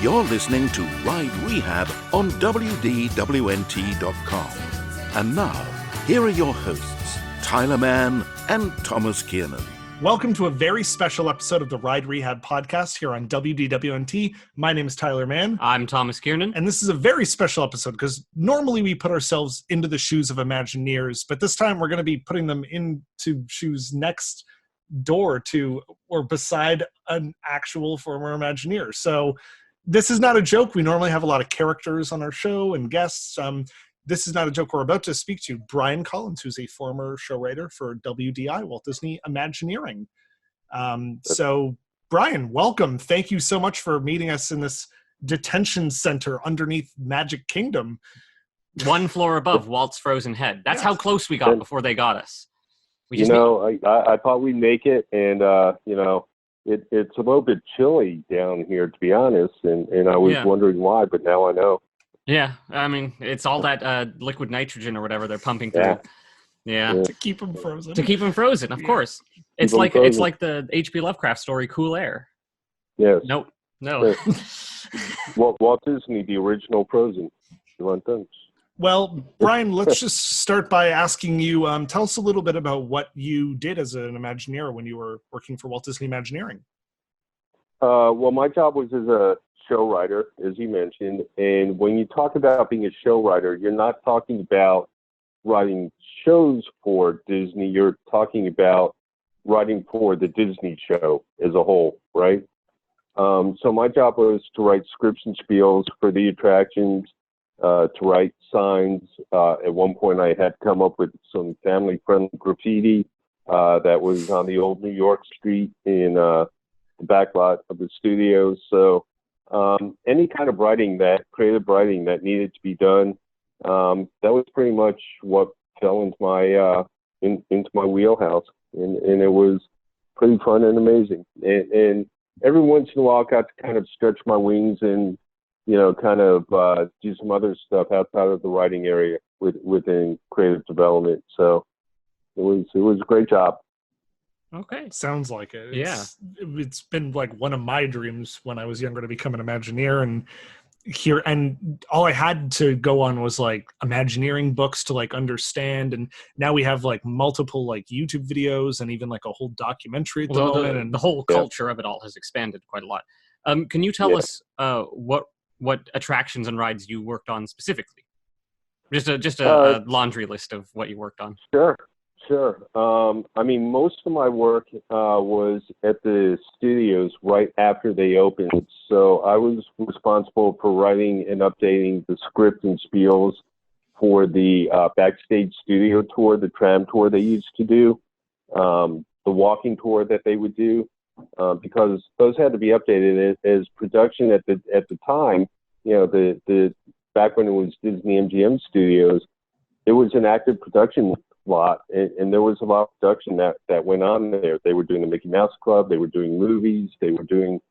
You're listening to Ride Rehab on WDWNT.com. And now, here are your hosts, Tyler Mann and Thomas Kiernan. Welcome to a very special episode of the Ride Rehab Podcast here on WDWNT. My name is Tyler Mann. I'm Thomas Kiernan. And this is a very special episode because normally we put ourselves into the shoes of Imagineers, but this time we're going to be putting them into shoes next door to or beside an actual former Imagineer. So this is not a joke. We normally have a lot of characters on our show and guests. This is not a joke. We're about to speak to Brian Collins, who's a former show writer for WDI, Walt Disney Imagineering. So, Brian, welcome. Thank you so much for meeting us in this detention center underneath Magic Kingdom. One floor above Walt's frozen head. That's how close we got before they got us. I thought we'd make it, and, it's a little bit chilly down here, to be honest, and I was wondering why, but now I know. Yeah, I mean, it's all that liquid nitrogen or whatever they're pumping through. Yeah. To keep them frozen. To keep them frozen, of course. It's like the H.P. Lovecraft story, Cool Air. Yes. No. Yes. Walt Disney, the original Frozen. You want them? Well, Brian, let's just start by asking you, tell us a little bit about what you did as an Imagineer when you were working for Walt Disney Imagineering. Well, my job was as a show writer, as you mentioned, and when you talk about being a show writer, you're not talking about writing shows for Disney, you're talking about writing for the Disney show as a whole, right? So my job was to write scripts and spiels for the attractions, to write signs. At one point I had come up with some family-friendly graffiti that was on the old New York street in the back lot of the studios. So any kind of creative writing that needed to be done, that was pretty much what fell into my into my wheelhouse, and it was pretty fun and amazing. And every once in a while, I got to kind of stretch my wings and kind of do some other stuff outside of the writing area within creative development. So it was a great job. Okay. Sounds like it. It's been like one of my dreams when I was younger to become an Imagineer, and all I had to go on was like Imagineering books to like understand. And now we have like multiple like YouTube videos and even like a whole documentary at the moment. And the whole culture of it all has expanded quite a lot. Can you tell us what attractions and rides you worked on specifically? Just a laundry list of what you worked on. Sure. I mean, most of my work was at the studios right after they opened. So I was responsible for writing and updating the script and spiels for the backstage studio tour, the tram tour they used to do, the walking tour that they would do, because those had to be updated as production at the time. The back when it was Disney MGM Studios, it was an active production lot, and there was a lot of production that went on there. They were doing the Mickey Mouse Club, they were doing movies, they were doing,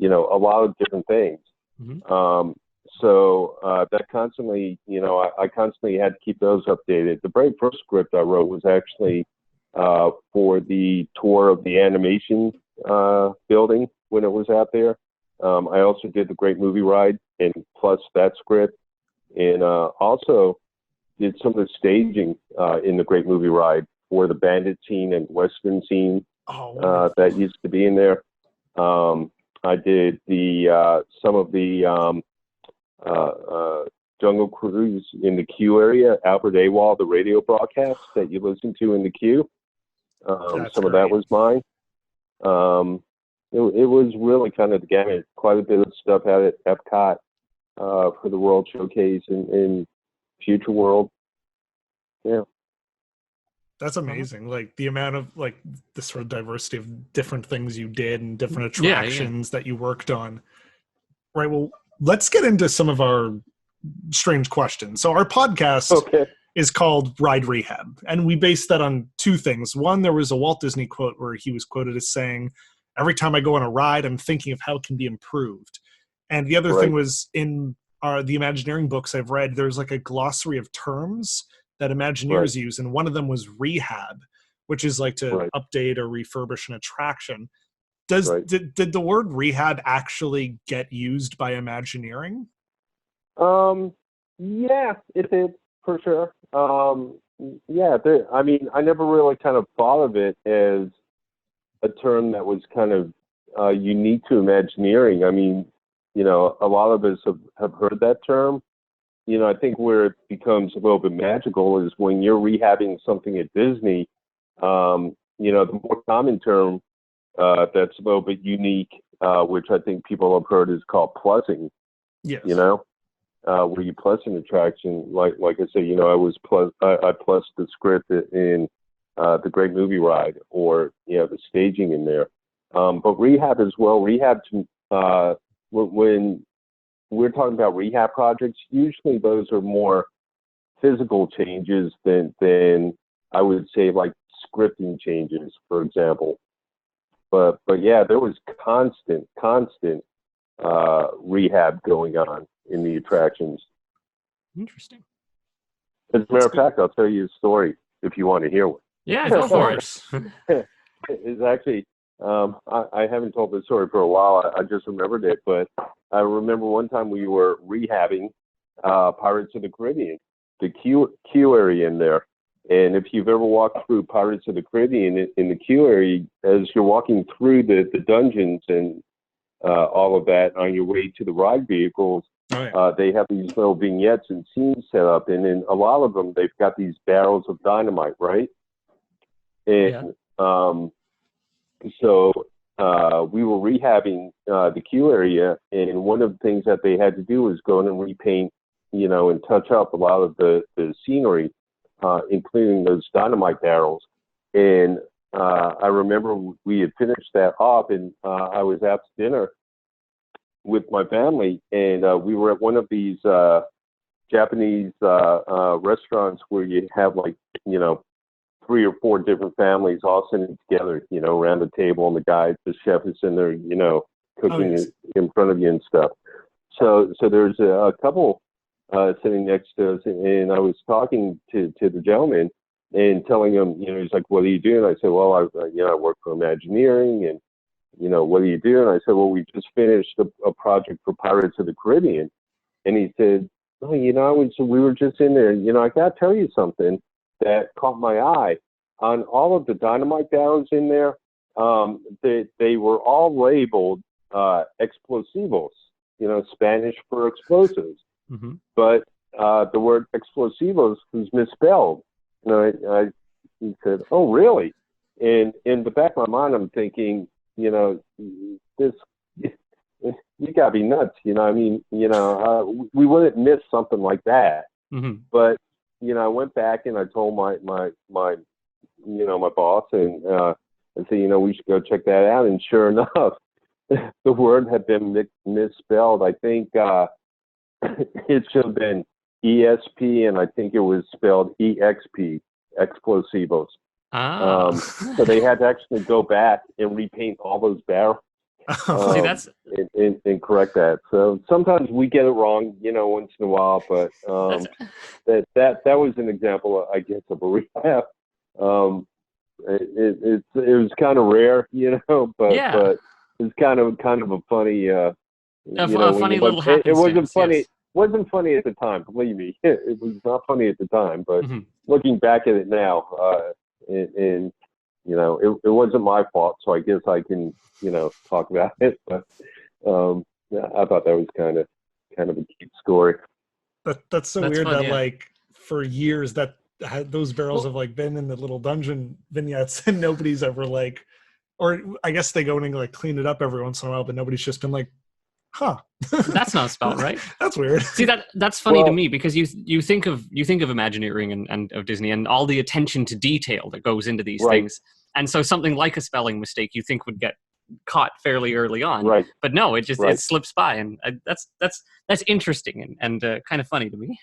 a lot of different things. Mm-hmm. So that constantly, I constantly had to keep those updated. The very first script I wrote was actually for the tour of the animation building when it was out there. I also did the Great Movie Ride, and plus that script, and also did some of the staging in the Great Movie Ride for the bandit scene and Western scene that used to be in there. I did some of the Jungle Cruise in the queue area, Albert AWOL, the radio broadcast that you listen to in the queue. Some of that was mine. It was really kind of the gamut. Quite a bit of stuff out at Epcot for the World Showcase and Future World. Yeah. That's amazing. Like the amount of like the sort of diversity of different things you did and different attractions that you worked on. Right. Well, let's get into some of our strange questions. So our podcast is called Ride Rehab, and we based that on two things. One, there was a Walt Disney quote where he was quoted as saying, "Every time I go on a ride, I'm thinking of how it can be improved." And the other thing was in the Imagineering books I've read, there's like a glossary of terms that Imagineers use, and one of them was rehab, which is like to update or refurbish an attraction. Did the word rehab actually get used by Imagineering? Yeah, it did for sure. Yeah, I mean, I never really kind of thought of it as a term that was kind of unique to Imagineering. I mean, you know, a lot of us have heard that term. You know, I think where it becomes a little bit magical is when you're rehabbing something at Disney. You know, the more common term that's a little bit unique, which I think people have heard, is called plussing. Yes. You know, where you plus an attraction, like I say, you know, I plussed the script in the Great Movie Ride, or you know, the staging in there. But rehab as well. Rehab, when we're talking about rehab projects, usually those are more physical changes than I would say like scripting changes, for example. But yeah, there was constant rehab going on in the attractions. Interesting. As a matter of fact, I'll tell you a story if you want to hear one. Yeah, go for it. It's actually, I haven't told this story for a while. I just remembered it, but I remember one time we were rehabbing Pirates of the Caribbean, the queue area in there. And if you've ever walked through Pirates of the Caribbean in the queue area, as you're walking through the dungeons and all of that on your way to the ride vehicles, they have these little vignettes and scenes set up. And in a lot of them, they've got these barrels of dynamite, right? And so we were rehabbing the queue area, and one of the things that they had to do was go in and repaint, you know, and touch up a lot of the scenery, including those dynamite barrels. And I remember we had finished that off, and I was out to dinner with my family, and we were at one of these Japanese restaurants where you have, like, you know, 3 or 4 different families all sitting together, you know, around the table, and the chef is in there, you know, cooking in front of you and stuff. So there's a couple sitting next to us, and I was talking to the gentleman and telling him, you know, he's like, "What are you doing?" I said, "Well, I work for Imagineering, and you know, what are you doing?" I said, "Well, we just finished a project for Pirates of the Caribbean," and he said, "Oh, you know, we were just in there. You know, I gotta tell you something that caught my eye. On all of the dynamite barrels in there, they were all labeled explosivos, you know, Spanish for explosives. Mm-hmm. But the word explosivos was misspelled." And he said, "Oh, really?" And in the back of my mind, I'm thinking, you know, you gotta be nuts, you know. I mean, you know, we wouldn't miss something like that. Mm-hmm. But you know, I went back and I told my you know, my boss, and said, you know, we should go check that out. And sure enough, the word had been misspelled. I think it should have been ESP, and I think it was spelled EXP, explosivos. So they had to actually go back and repaint all those barrels. See, that's and correct that. So sometimes we get it wrong, you know, once in a while, but that was an example, I guess, of a rehab. It was kind of rare, you know, but it's kind of a funny, funny little happenstance. It wasn't funny. Yes. Wasn't funny at the time, believe me. It was not funny at the time, but Mm-hmm. looking back at it now, and you know, it wasn't my fault, so I guess I can, you know, talk about it. But yeah, I thought that was kind of a cute story. That's so That's weird fun, that yeah. like for years that those barrels have like been in the little dungeon vignettes, and nobody's ever like, or I guess they go in and like clean it up every once in a while, but nobody's just been like, huh, That's not spelled right. That's weird. See, that's funny to me, because you think of Imagineering and of Disney and all the attention to detail that goes into these things, and so something like a spelling mistake you think would get caught fairly early on, right? But no, it just it slips by, and that's interesting and kind of funny to me.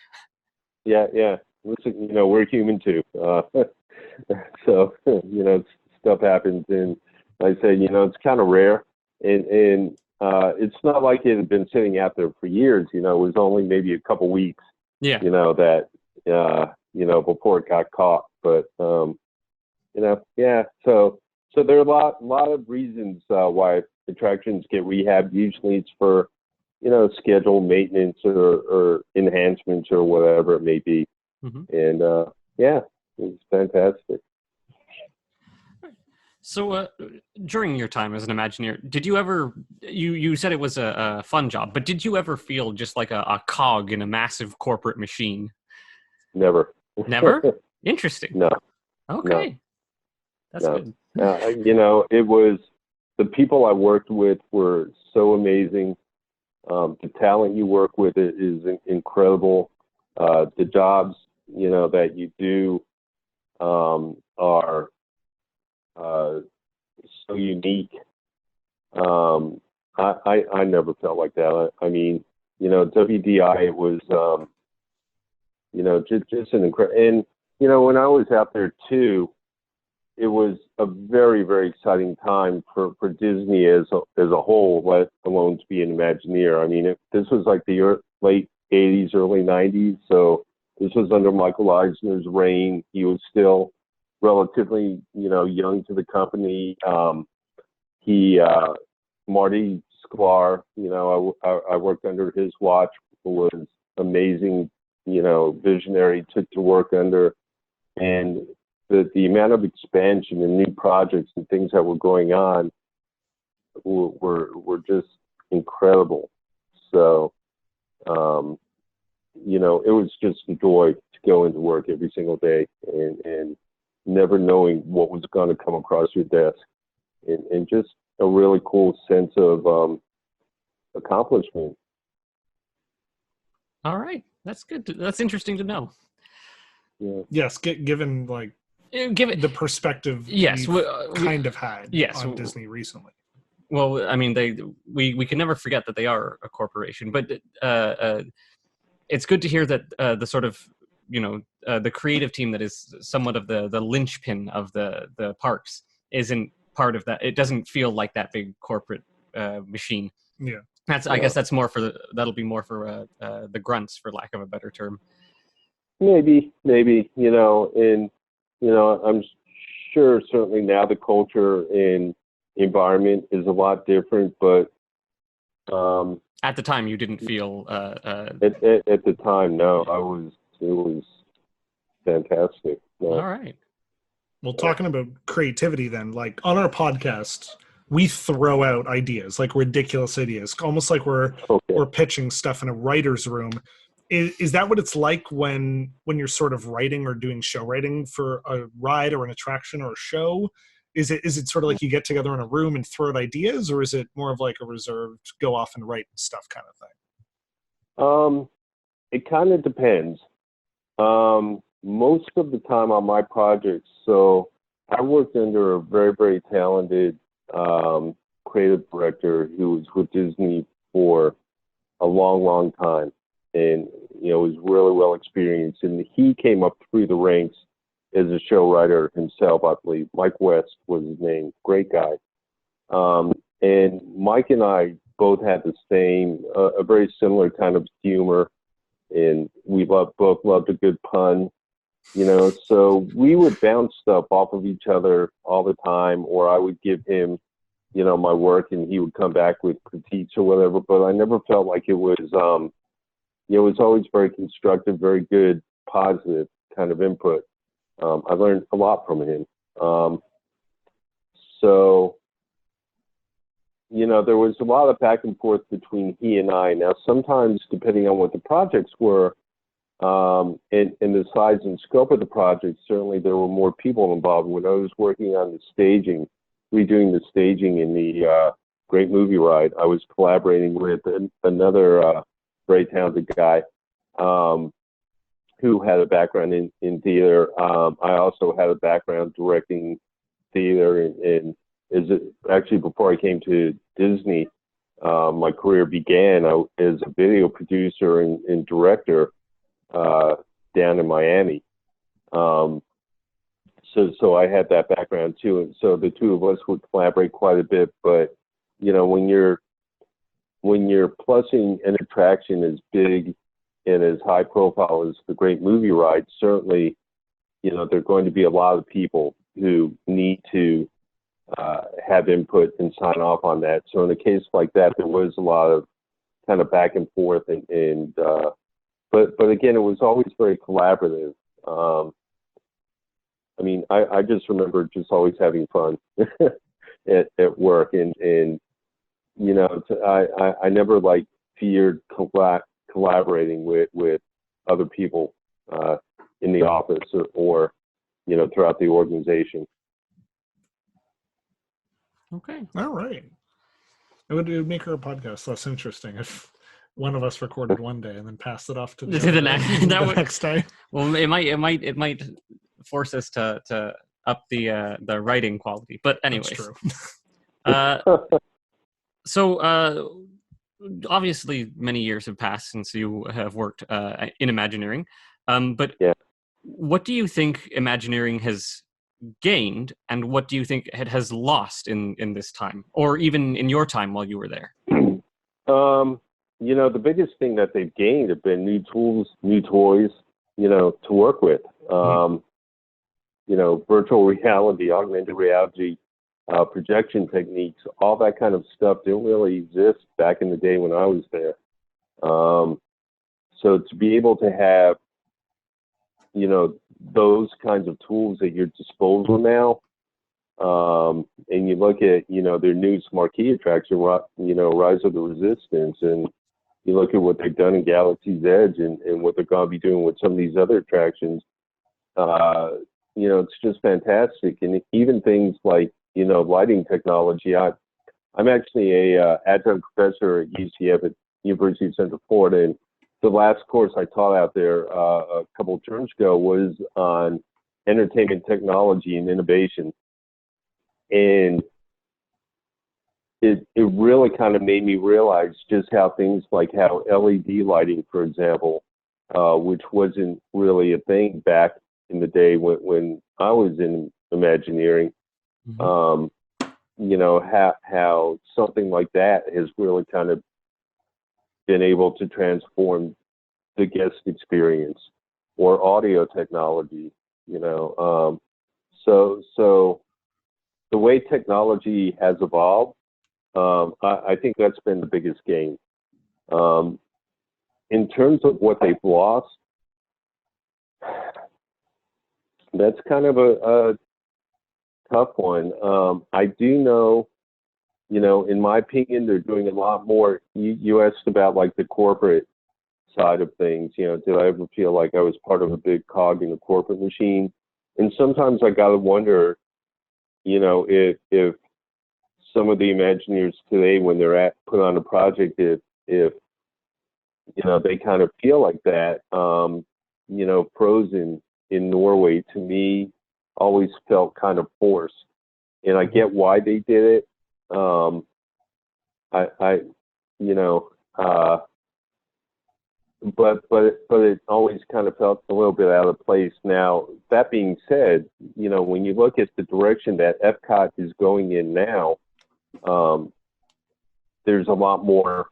Yeah. Listen, you know, we're human too, so you know, stuff happens, and like I say, you know, it's kind of rare, and it's not like it had been sitting out there for years. You know, it was only maybe a couple weeks. Yeah. You know, that you know, before it got caught, but you know, yeah. So So there are a lot of reasons why attractions get rehabbed. Usually it's for, scheduled maintenance or enhancements or whatever it may be. Mm-hmm. And it's fantastic. So during your time as an Imagineer, did you ever, you said it was a fun job, but did you ever feel just like a cog in a massive corporate machine? Never. Never? Interesting. No. Okay. That's good. It was, the people I worked with were so amazing. The talent you work with is incredible. The jobs, that you do are so unique. I never felt like that. I mean, WDI, it was, just an incredible, and, when I was out there too, it was a very, very exciting time for Disney as a whole, let alone to be an Imagineer. I mean, this was like the late 80s, early 90s, so this was under Michael Eisner's reign. He was still relatively, young to the company. Marty Sklar, I worked under his watch, was amazing, visionary to work under. And the amount of expansion and new projects and things that were going on were just incredible. So, it was just a joy to go into work every single day and never knowing what was going to come across your desk, and just a really cool sense of accomplishment. All right. That's good. That's interesting to know. Yeah. Yes, given the perspective yes, we've kind of had on Disney recently. Well, I mean, we can never forget that they are a corporation, but it's good to hear that the sort of, the creative team that is somewhat of the linchpin of the parks isn't part of that. It doesn't feel like that big corporate machine. Yeah. I guess that's that'll be more for the grunts, for lack of a better term. Maybe, and, I'm sure certainly now the culture and environment is a lot different, but at the time you didn't feel at the time, no, it was fantastic. No. All right. Well, talking about creativity then, like on our podcast, we throw out ideas, like ridiculous ideas, almost like we're pitching stuff in a writer's room. Is that what it's like when you're sort of writing or doing show writing for a ride or an attraction or a show? Is it sort of like you get together in a room and throw out ideas, or is it more of like a reserved go off and write stuff kind of thing? It kind of depends. Most of the time on my projects, so I worked under a very, very talented creative director who was with Disney for a long, long time, and was really well experienced. And he came up through the ranks as a show writer himself, I believe. Mike West was his name. Great guy. And Mike and I both had the same, a very similar kind of humor, and we both loved a good pun. So we would bounce stuff off of each other all the time, or I would give him, my work, and he would come back with critiques or whatever. But I never felt like it was, it was always very constructive, very good, positive kind of input. I learned a lot from him. So, there was a lot of back and forth between he and I. Now, sometimes, depending on what the projects were, and the size and scope of the project, certainly there were more people involved. When I was working on the staging, redoing the staging in the Great Movie Ride, I was collaborating with another very talented guy who had a background in theater. I also had a background directing theater, and actually before I came to Disney, my career began as a video producer and director down in Miami. So I had that background too, and so the two of us would collaborate quite a bit. But when you're plussing an attraction as big and as high profile as the Great Movie Ride, certainly, there are going to be a lot of people who need to have input and sign off on that. So in a case like that, there was a lot of kind of back and forth, but again, it was always very collaborative. I mean, I just remember just always having fun at work, and you know, I never like feared collaborating with other people in the office or you know, throughout the organization. Okay. All right. It would make our podcast less interesting if one of us recorded one day and then passed it off to the next day. Well, it might force us to up the writing quality. But anyways, that's true. So obviously many years have passed since you have worked in Imagineering. But yeah. What do you think Imagineering has gained, and what do you think it has lost in this time, or even in your time while you were there? You know, the biggest thing that they've gained have been new tools, new toys, you know, to work with. You know, virtual reality, augmented reality, projection techniques, all that kind of stuff didn't really exist back in the day when I was there. So to be able to have, you know, those kinds of tools at your disposal now, and you look at, you know, their new marquee attraction, you know, Rise of the Resistance, and you look at what they've done in Galaxy's Edge and what they're going to be doing with some of these other attractions, you know, it's just fantastic. And even things like, you know, lighting technology. I'm actually a adjunct professor at UCF at University of Central Florida, and the last course I taught out there a couple of terms ago was on entertainment technology and innovation. And it really kind of made me realize just how things like how LED lighting, for example, which wasn't really a thing back in the day when I was in Imagineering, you know, how something like that has really kind of been able to transform the guest experience, or audio technology, you know. So the way technology has evolved, I think that's been the biggest gain. In terms of what they've lost, that's kind of a tough one. I do know, you know, in my opinion, they're doing a lot more. You asked about like the corporate side of things. You know, did I ever feel like I was part of a big cog in a corporate machine? And sometimes I gotta wonder, you know, if some of the Imagineers today, when they're put on a project, if you know, they kind of feel like that. You know, Frozen in Norway, to me, always felt kind of forced, and I get why they did it. You know, but it always kind of felt a little bit out of place. Now, that being said, you know, when you look at the direction that Epcot is going in now, there's a lot more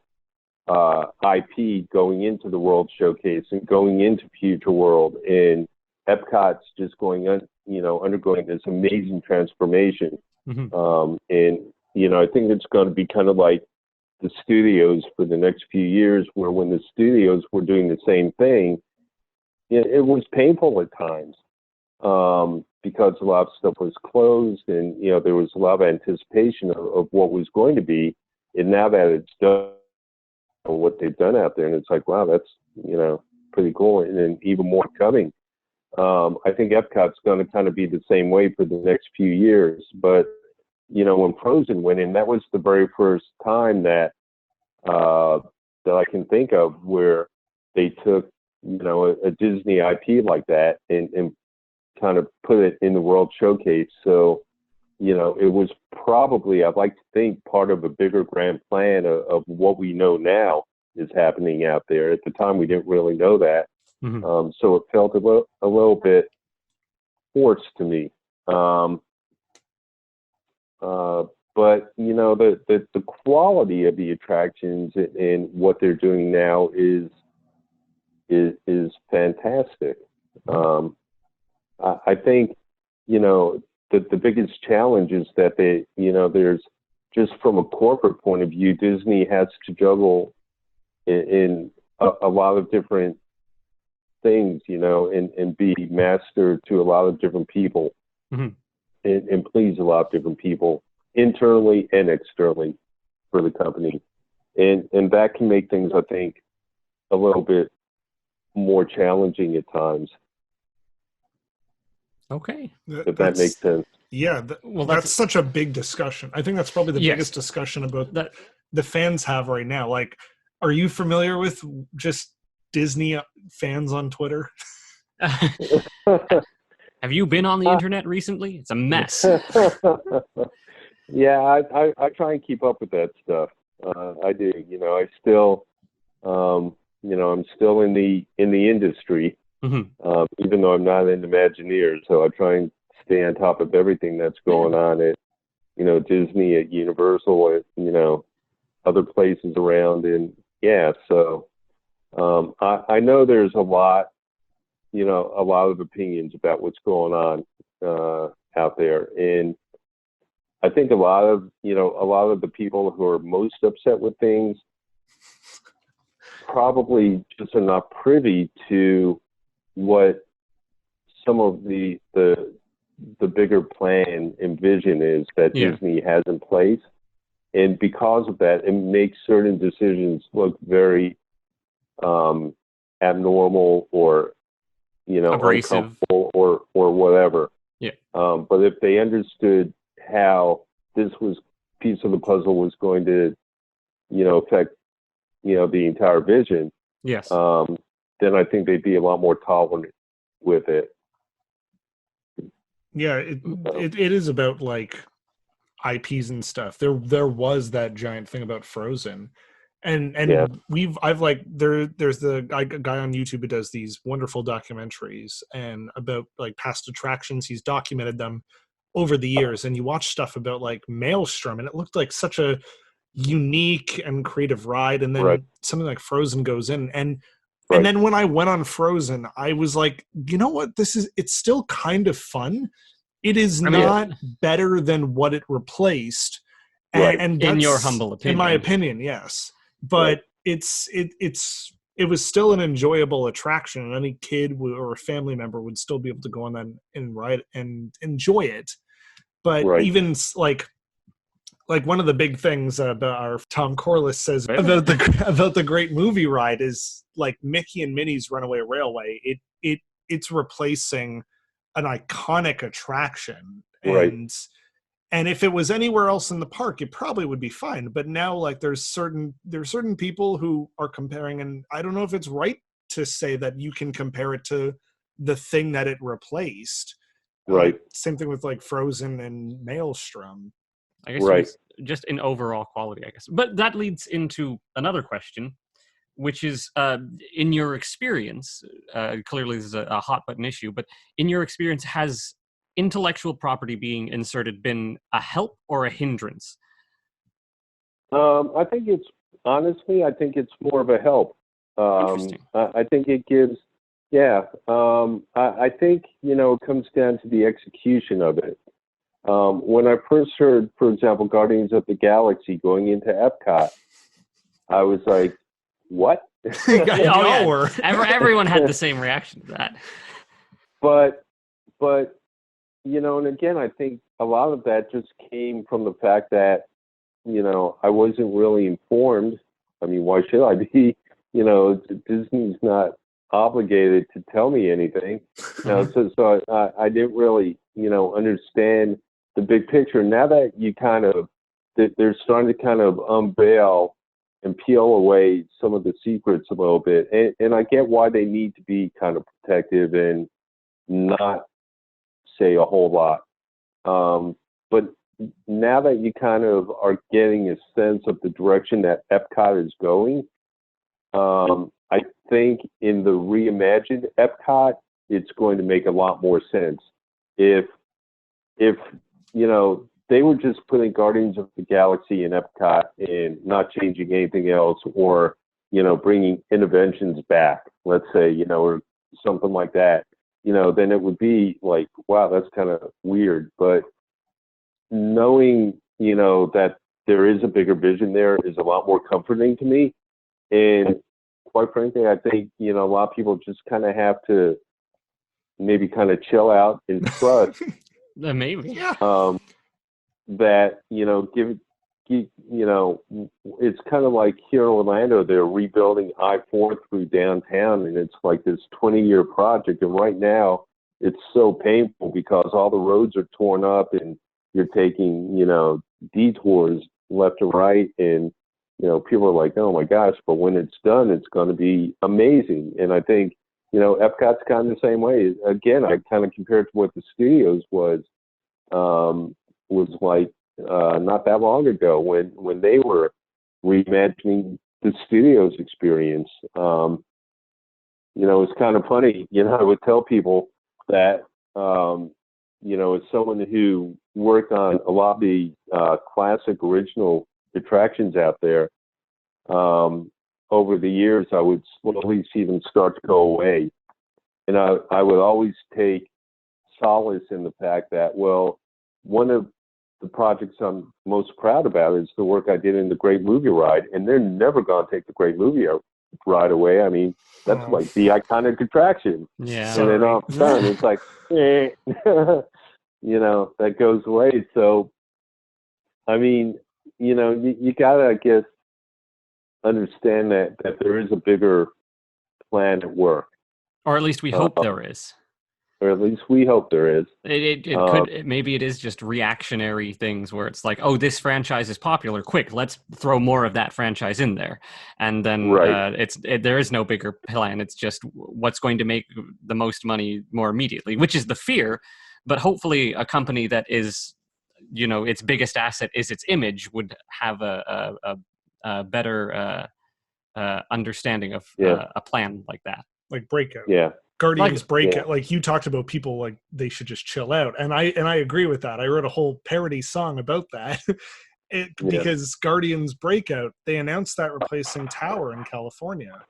IP going into the World Showcase and going into Future World, and Epcot's just undergoing this amazing transformation. And you know, I think it's going to be kind of like the studios for the next few years, where when the studios were doing the same thing, it was painful at times, because a lot of stuff was closed, and you know, there was a lot of anticipation of what was going to be, and now that it's done, what they've done out there, and it's like, wow, that's, you know, pretty cool, and then even more coming. I think Epcot's going to kind of be the same way for the next few years. But you know, when Frozen went in, that was the very first time that I can think of where they took, you know, a Disney IP like that and kind of put it in the World Showcase. So, you know, it was probably, I'd like to think, part of a bigger grand plan of what we know now is happening out there. At the time, we didn't really know that. So it felt a little bit forced to me. But you know, the quality of the attractions and what they're doing now is fantastic. I think, you know, the biggest challenge is that there's just from a corporate point of view, Disney has to juggle in a lot of different things, and be master to a lot of different people, mm-hmm. and please a lot of different people internally and externally for the company. And that can make things, I think, a little bit more challenging at times. Okay. If that makes sense. Yeah. That's such a big discussion. I think that's probably the biggest discussion about that the fans have right now. Like, are you familiar with just Disney fans on Twitter? Have you been on the internet recently? It's a mess. Yeah, I try and keep up with that stuff. I do. I still, I'm still in the industry, mm-hmm. Even though I'm not an Imagineer. So I try and stay on top of everything that's going on at, Disney, at Universal, at, other places around. And yeah, so I know there's a lot of opinions about what's going on out there. And I think a lot of the people who are most upset with things probably just are not privy to what some of the bigger plan and vision is that Disney has in place. And because of that, it makes certain decisions look very abnormal or, abrasive, uncomfortable or whatever. Yeah. But if they understood how this piece of the puzzle was going to, affect, the entire vision, yes, then I think they'd be a lot more tolerant with it. Yeah, it is about like IPs and stuff. There was that giant thing about Frozen, and there's the guy on YouTube who does these wonderful documentaries and about like past attractions. He's documented them over the years, and you watch stuff about like Maelstrom, and it looked like such a unique and creative ride, and then something like Frozen goes in, and then when I went on Frozen, I was like, you know what, it's still kind of fun. It is not better than what it replaced, and that's, in your humble opinion, in my opinion, yes, but it was still an enjoyable attraction, and any kid or a family member would still be able to go on that and ride and enjoy it. But even like one of the big things about our Tom Corliss says about the Great Movie Ride is like Mickey and Minnie's Runaway Railway. It's replacing an iconic attraction, and if it was anywhere else in the park, it probably would be fine. But now, like, there's certain people who are comparing, and I don't know if it's right to say that you can compare it to the thing that it replaced. Same thing with like Frozen and Maelstrom. I guess just in overall quality, I guess. But that leads into another question, which is, in your experience, clearly this is a hot button issue, but in your experience, has intellectual property being inserted been a help or a hindrance? I think it's more of a help. Interesting. I think it gives, I think, it comes down to the execution of it. When I first heard, for example, Guardians of the Galaxy going into Epcot, I was like, what? Everyone had the same reaction to that. But and again, I think a lot of that just came from the fact that, I wasn't really informed. I mean, why should I be? Disney's not obligated to tell me anything. So I didn't really, understand the big picture. Now that they're starting to kind of unveil and peel away some of the secrets a little bit. And I get why they need to be kind of protective and not say a whole lot. But now that you kind of are getting a sense of the direction that Epcot is going, I think in the reimagined Epcot, it's going to make a lot more sense. If they were just putting Guardians of the Galaxy in Epcot and not changing anything else, or, bringing interventions back, let's say, or something like that, then it would be like, wow, that's kind of weird. But knowing, that there is a bigger vision there is a lot more comforting to me. And quite frankly, I think, a lot of people just kind of have to maybe kind of chill out and trust Maybe. Yeah. that, it's kind of like here in Orlando, they're rebuilding I-4 through downtown, and it's like this 20-year project. And right now, it's so painful because all the roads are torn up, and you're taking, detours left and right, and people are like, oh my gosh, but when it's done, it's going to be amazing. And I think, Epcot's kind of the same way. Again, I kind of compared to what the studios was like not that long ago when they were reimagining the studios experience. It's kind of funny, I would tell people that, as someone who worked on a lot of the classic original attractions out there, over the years, I would slowly see them start to go away. And I would always take solace in the fact that, well, one of the projects I'm most proud about is the work I did in the Great Movie Ride, and they're never going to take the Great Movie Ride away. I mean, that's like the iconic attraction. Yeah. And then all of a sudden, it's like, that goes away. So, I mean, you gotta, I guess, understand that there is a bigger plan at work. Or at least we hope there is. Or at least we hope there is. It could, maybe it is just reactionary things where it's like, oh, this franchise is popular, quick, let's throw more of that franchise in there. And then there is no bigger plan. It's just what's going to make the most money more immediately, which is the fear. But hopefully a company that is, its biggest asset is its image would have a better understanding of a plan like that. Like Breakout. Yeah. Guardians Breakout. Like you talked about people like they should just chill out. And I agree with that. I wrote a whole parody song about that. Because Guardians Breakout, they announced that replacing Tower in California.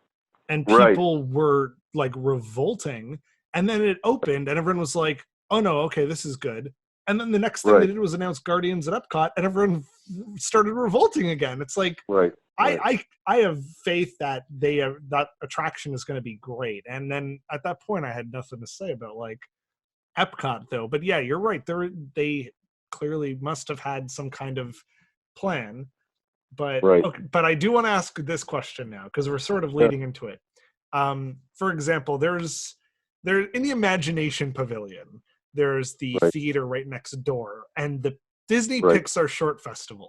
And people were like revolting. And then it opened and everyone was like, oh no, okay, this is good. And then the next thing they did was announce Guardians at Epcot, and everyone started revolting again. It's like, I have faith that that attraction is going to be great. And then at that point, I had nothing to say about like Epcot, though. But yeah, you're right. They clearly must have had some kind of plan. But but I do want to ask this question now because we're sort of leading into it. For example, there's in the Imagination Pavilion. There's the theater right next door, and the Disney Pixar Short Festival.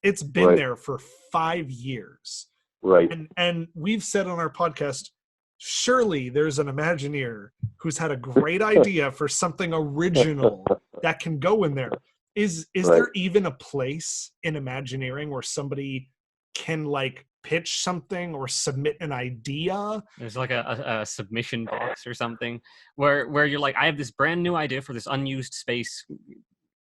It's been there for 5 years. Right. And we've said on our podcast, surely there's an Imagineer who's had a great idea for something original that can go in there. Is there even a place in Imagineering where somebody can like pitch something or submit an idea? There's like a submission box or something where you're like, I have this brand new idea for this unused space.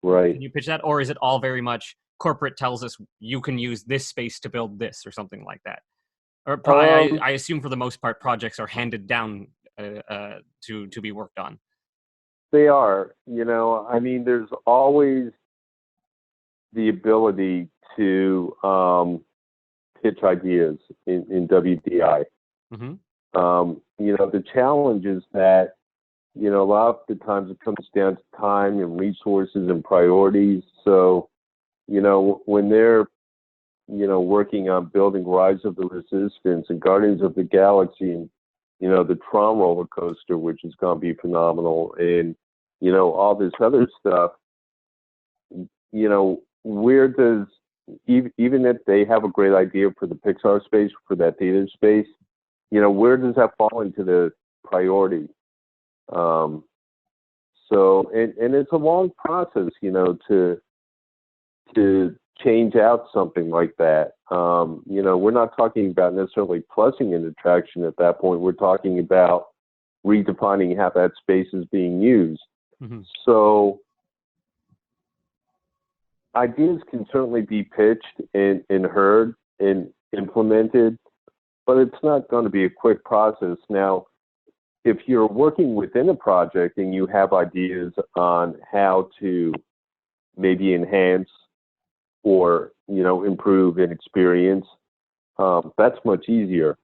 Right. Can you pitch that? Or is it all very much corporate tells us you can use this space to build this or something like that? Or probably, I assume for the most part, projects are handed down to be worked on. They are. I mean, there's always the ability to pitch ideas in WDI. Mm-hmm. The challenge is that, a lot of the times it comes down to time and resources and priorities. So, when they're, working on building Rise of the Resistance and Guardians of the Galaxy and, the Tron roller coaster, which is going to be phenomenal, and, all this other stuff, where does, even if they have a great idea for the Pixar space, for that theater space, where does that fall into the priority? So, and it's a long process, to change out something like that. We're not talking about necessarily plussing an attraction at that point. We're talking about redefining how that space is being used. Mm-hmm. So ideas can certainly be pitched and heard and implemented, but it's not going to be a quick process. Now, if you're working within a project and you have ideas on how to maybe enhance or, improve an experience, that's much easier.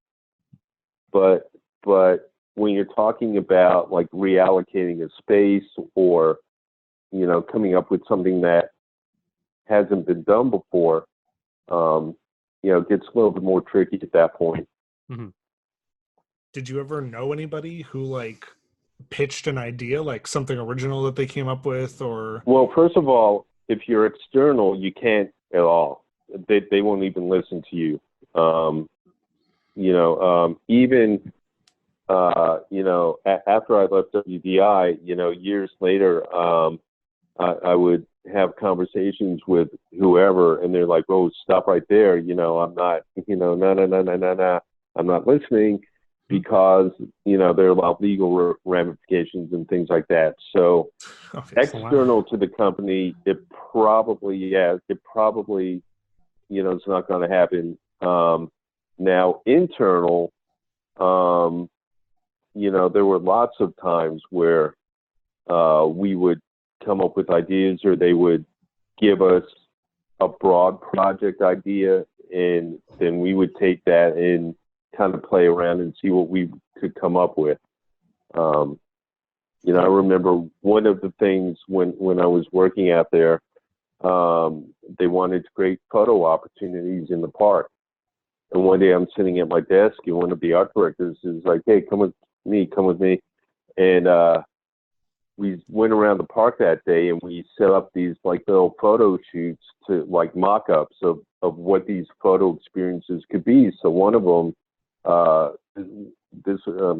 But when you're talking about like reallocating a space or, coming up with something that hasn't been done before, it gets a little bit more tricky at that point. Mm-hmm. Did you ever know anybody who like pitched an idea, like something original that they came up with, or? Well, first of all, if you're external, you can't at all. They won't even listen to you. Even after I left WDI, years later, I would have conversations with whoever, and they're like, "Oh, stop right there! I'm not, no, I'm not listening." Because, there are a lot of legal ramifications and things like that. So external to the company, it probably, it's not going to happen. Now, internal, there were lots of times where we would come up with ideas, or they would give us a broad project idea, and then we would take that and kind of play around and see what we could come up with. I remember one of the things when I was working out there, they wanted to create photo opportunities in the park. And one day I'm sitting at my desk, and one of the art directors is like, "Hey, come with me." And we went around the park that day, and we set up these like little photo shoots to like mock-ups of what these photo experiences could be. So one of them, I'm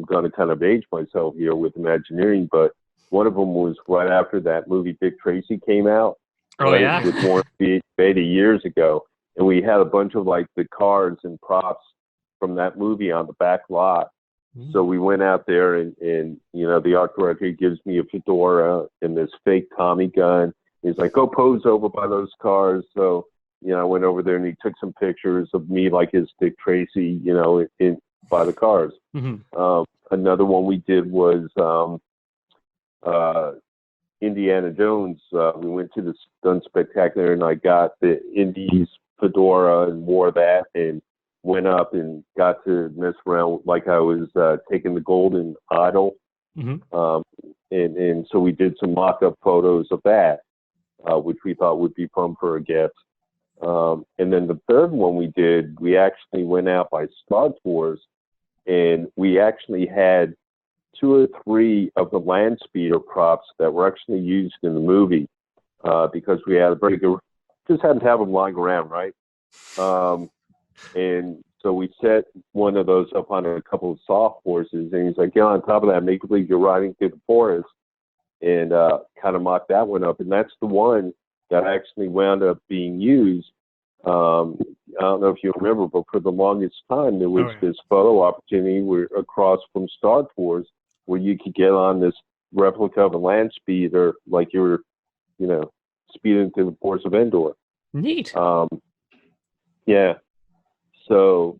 going to kind of age myself here with Imagineering, but one of them was right after that movie Dick Tracy came out. Oh, yeah? With Warren Beatty years ago. And we had a bunch of like the cars and props from that movie on the back lot. So we went out there, and the art director gives me a fedora and this fake Tommy gun. He's like, "Go pose over by those cars." So, I went over there, and he took some pictures of me like his Dick Tracy, in by the cars. Mm-hmm. Another one we did was Indiana Jones. We went to the Stunt Spectacular, and I got the Indy's fedora and wore that, and went up and got to mess around like I was taking the golden idol. Mm-hmm. And so we did some mock-up photos of that, which we thought would be fun for a guest. And then the third one we actually went out by Star Tours, and we actually had 2 or 3 of the land speeder props that were actually used in the movie, because we had a very good, just happened to have them lying around, right? And so we set one of those up on a couple of soft horses, and he's like, "Yeah, on top of that, make believe you're riding through the forest," and kind of mocked that one up. And that's the one that actually wound up being used. I don't know if you remember, but for the longest time, there was this photo opportunity across from Star Tours where you could get on this replica of a land speeder like you were, speeding through the forest of Endor. Neat. Yeah. So,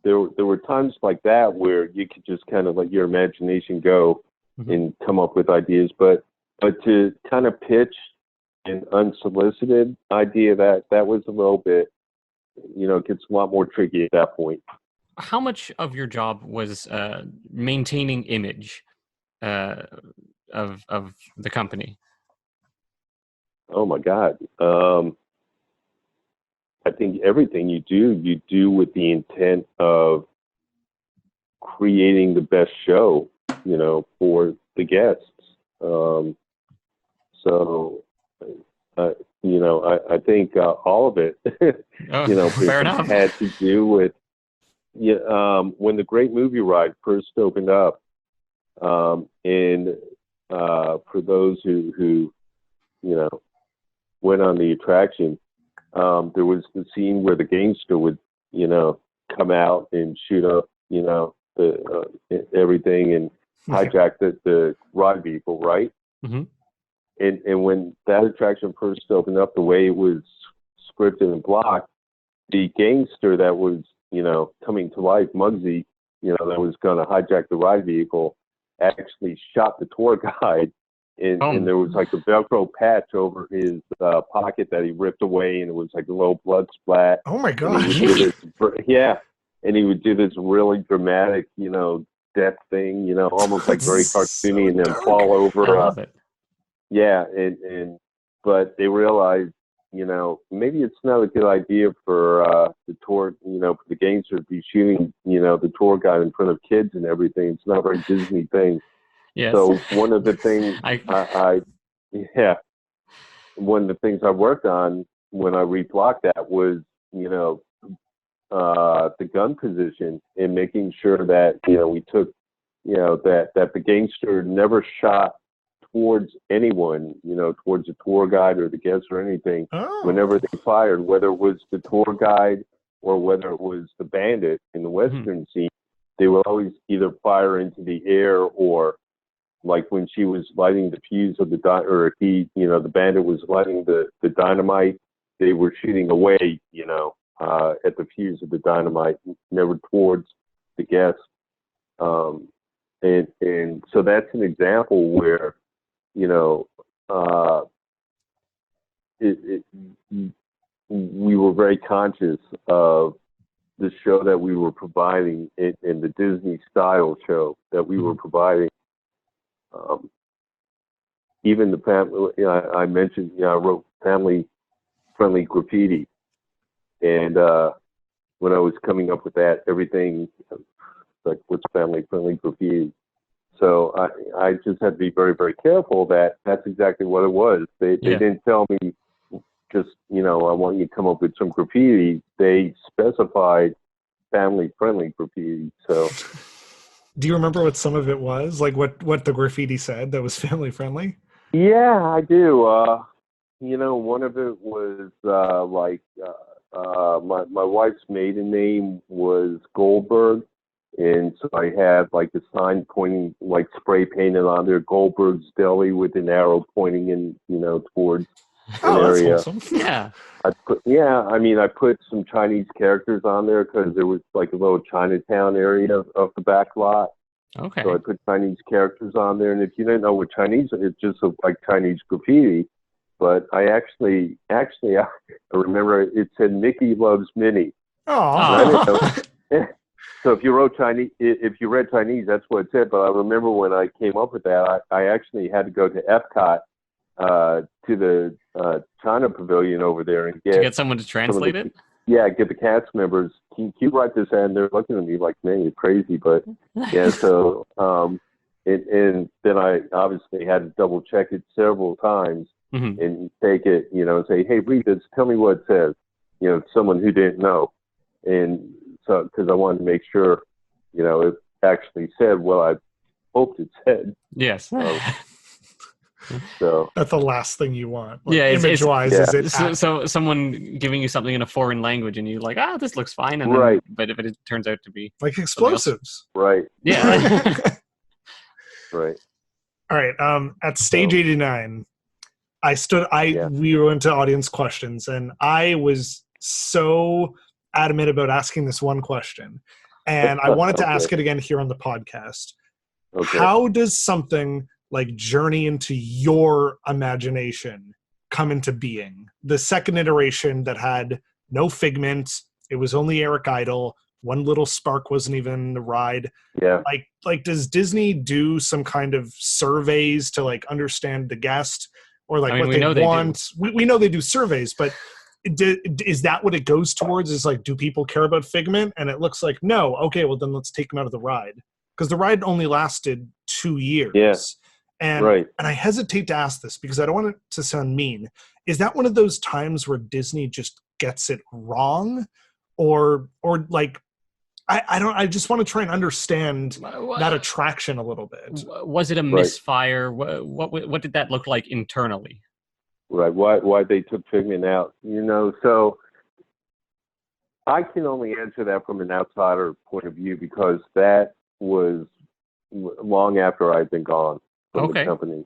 there were times like that where you could just kind of let your imagination go and come up with ideas. But to kind of pitch an unsolicited idea, that was a little bit, it gets a lot more tricky at that point. How much of your job was maintaining image of the company? Oh my God. I think everything you do with the intent of creating the best show, for the guests. I think all of it, fair enough, had to do with when the Great Movie Ride first opened up, and for those who went on the attraction, there was the scene where the gangster would come out and shoot up the everything and hijack the ride vehicle, right? Mm-hmm. And when that attraction first opened up, the way it was scripted and blocked, the gangster that was, coming to life, Muggsy, that was going to hijack the ride vehicle, actually shot the tour guide, and there was like a Velcro patch over his pocket that he ripped away, and it was like a little blood splat. Oh my gosh! And he would do this really dramatic, death thing, almost like very cartoony, and then fall over. I love it. Yeah, but they realized, maybe it's not a good idea for the tour, for the gangster to be shooting, the tour guide in front of kids and everything. It's not a very Disney thing. Yes. So one of the things one of the things I worked on when I reblocked that was, the gun position and making sure that, we took, that the gangster never shot towards anyone, towards the tour guide or the guests or anything. Whenever they fired, whether it was the tour guide or whether it was the bandit in the Western scene, they would always either fire into the air, or like when she was lighting the fuse of the the bandit was lighting the dynamite, they were shooting away, at the fuse of the dynamite, never towards the guest. And so that's an example where, we were very conscious of the show that we were providing in the Disney style show that we were providing. Even the family, I mentioned, I wrote family friendly graffiti. And when I was coming up with that, everything like, what's family friendly graffiti? So I just had to be very, very careful that that's exactly what it was. They didn't tell me just, I want you to come up with some graffiti. They specified family friendly graffiti. So do you remember what some of it was? Like what the graffiti said that was family friendly? Yeah, I do. One of it was my wife's maiden name was Goldberg. And so I had like a sign pointing, like spray painted on there, Goldberg's Deli with an arrow pointing in, towards an area. That's awesome. Yeah. I put some Chinese characters on there because there was like a little Chinatown area of the back lot. Okay. So I put Chinese characters on there. And if you didn't know what Chinese, it just looked like Chinese graffiti. But I actually, I remember it said Mickey loves Minnie. Oh. So if you read Chinese, that's what it said. But I remember when I came up with that, I actually had to go to Epcot, to the China Pavilion over there and get someone to translate it. Yeah, get the cast members. Can you write this? And they're looking at me like, man, you're crazy. But yeah, so and then I obviously had to double check it several times and take it, and say, hey, read this. Tell me what it says. Someone who didn't know, and so because I wanted to make sure, it actually said what I hoped it said. Yes. So that's the last thing you want. Image-wise, is it? So someone giving you something in a foreign language, and you're like, this looks fine, and right. But if it turns out to be like explosives, right? Yeah. Right. All right. At stage 89, we went to audience questions, and I was so adamant about asking this one question, and I wanted to ask it again here on the podcast. Okay. How does something like Journey into Your Imagination come into being? The second iteration that had no Figment, it was only Eric Idle, one little spark wasn't even in the ride. Yeah. Like does Disney do some kind of surveys to like understand the guest, or like what they want? We know they do surveys, but is that what it goes towards? Is like, do people care about Figment? And it looks like no. Okay, well then let's take them out of the ride, because the ride only lasted 2 years. Yes. And I hesitate to ask this because I don't want it to sound mean. Is that one of those times where Disney just gets it wrong, or like I just want to try and understand that attraction a little bit. Was it a misfire? What did that look like internally? Right. Why they took Figment out? So I can only answer that from an outsider point of view, because that was long after I'd been gone from the company.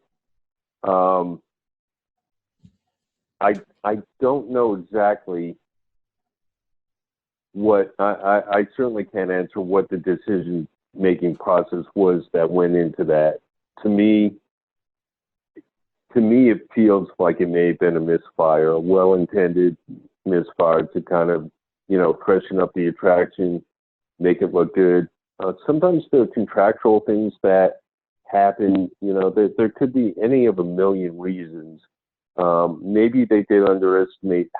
I don't know exactly what I certainly can't answer what the decision making process was that went into that. To me, it feels like it may have been a misfire, a well-intended misfire to kind of, freshen up the attraction, make it look good. Sometimes there are contractual things that happen. There could be any of a million reasons. Maybe they did underestimate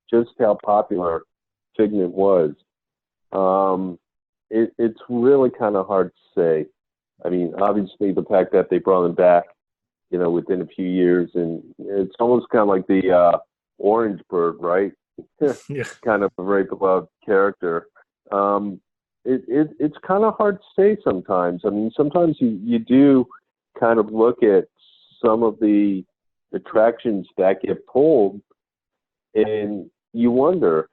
just how popular Figment was. It's really kind of hard to say. I mean, obviously the fact that they brought him back, within a few years, and it's almost kind of like the Orange Bird, right? Yeah. Kind of a very beloved character. It's kind of hard to say sometimes. I mean, sometimes you do kind of look at some of the attractions that get pulled, and you wonder.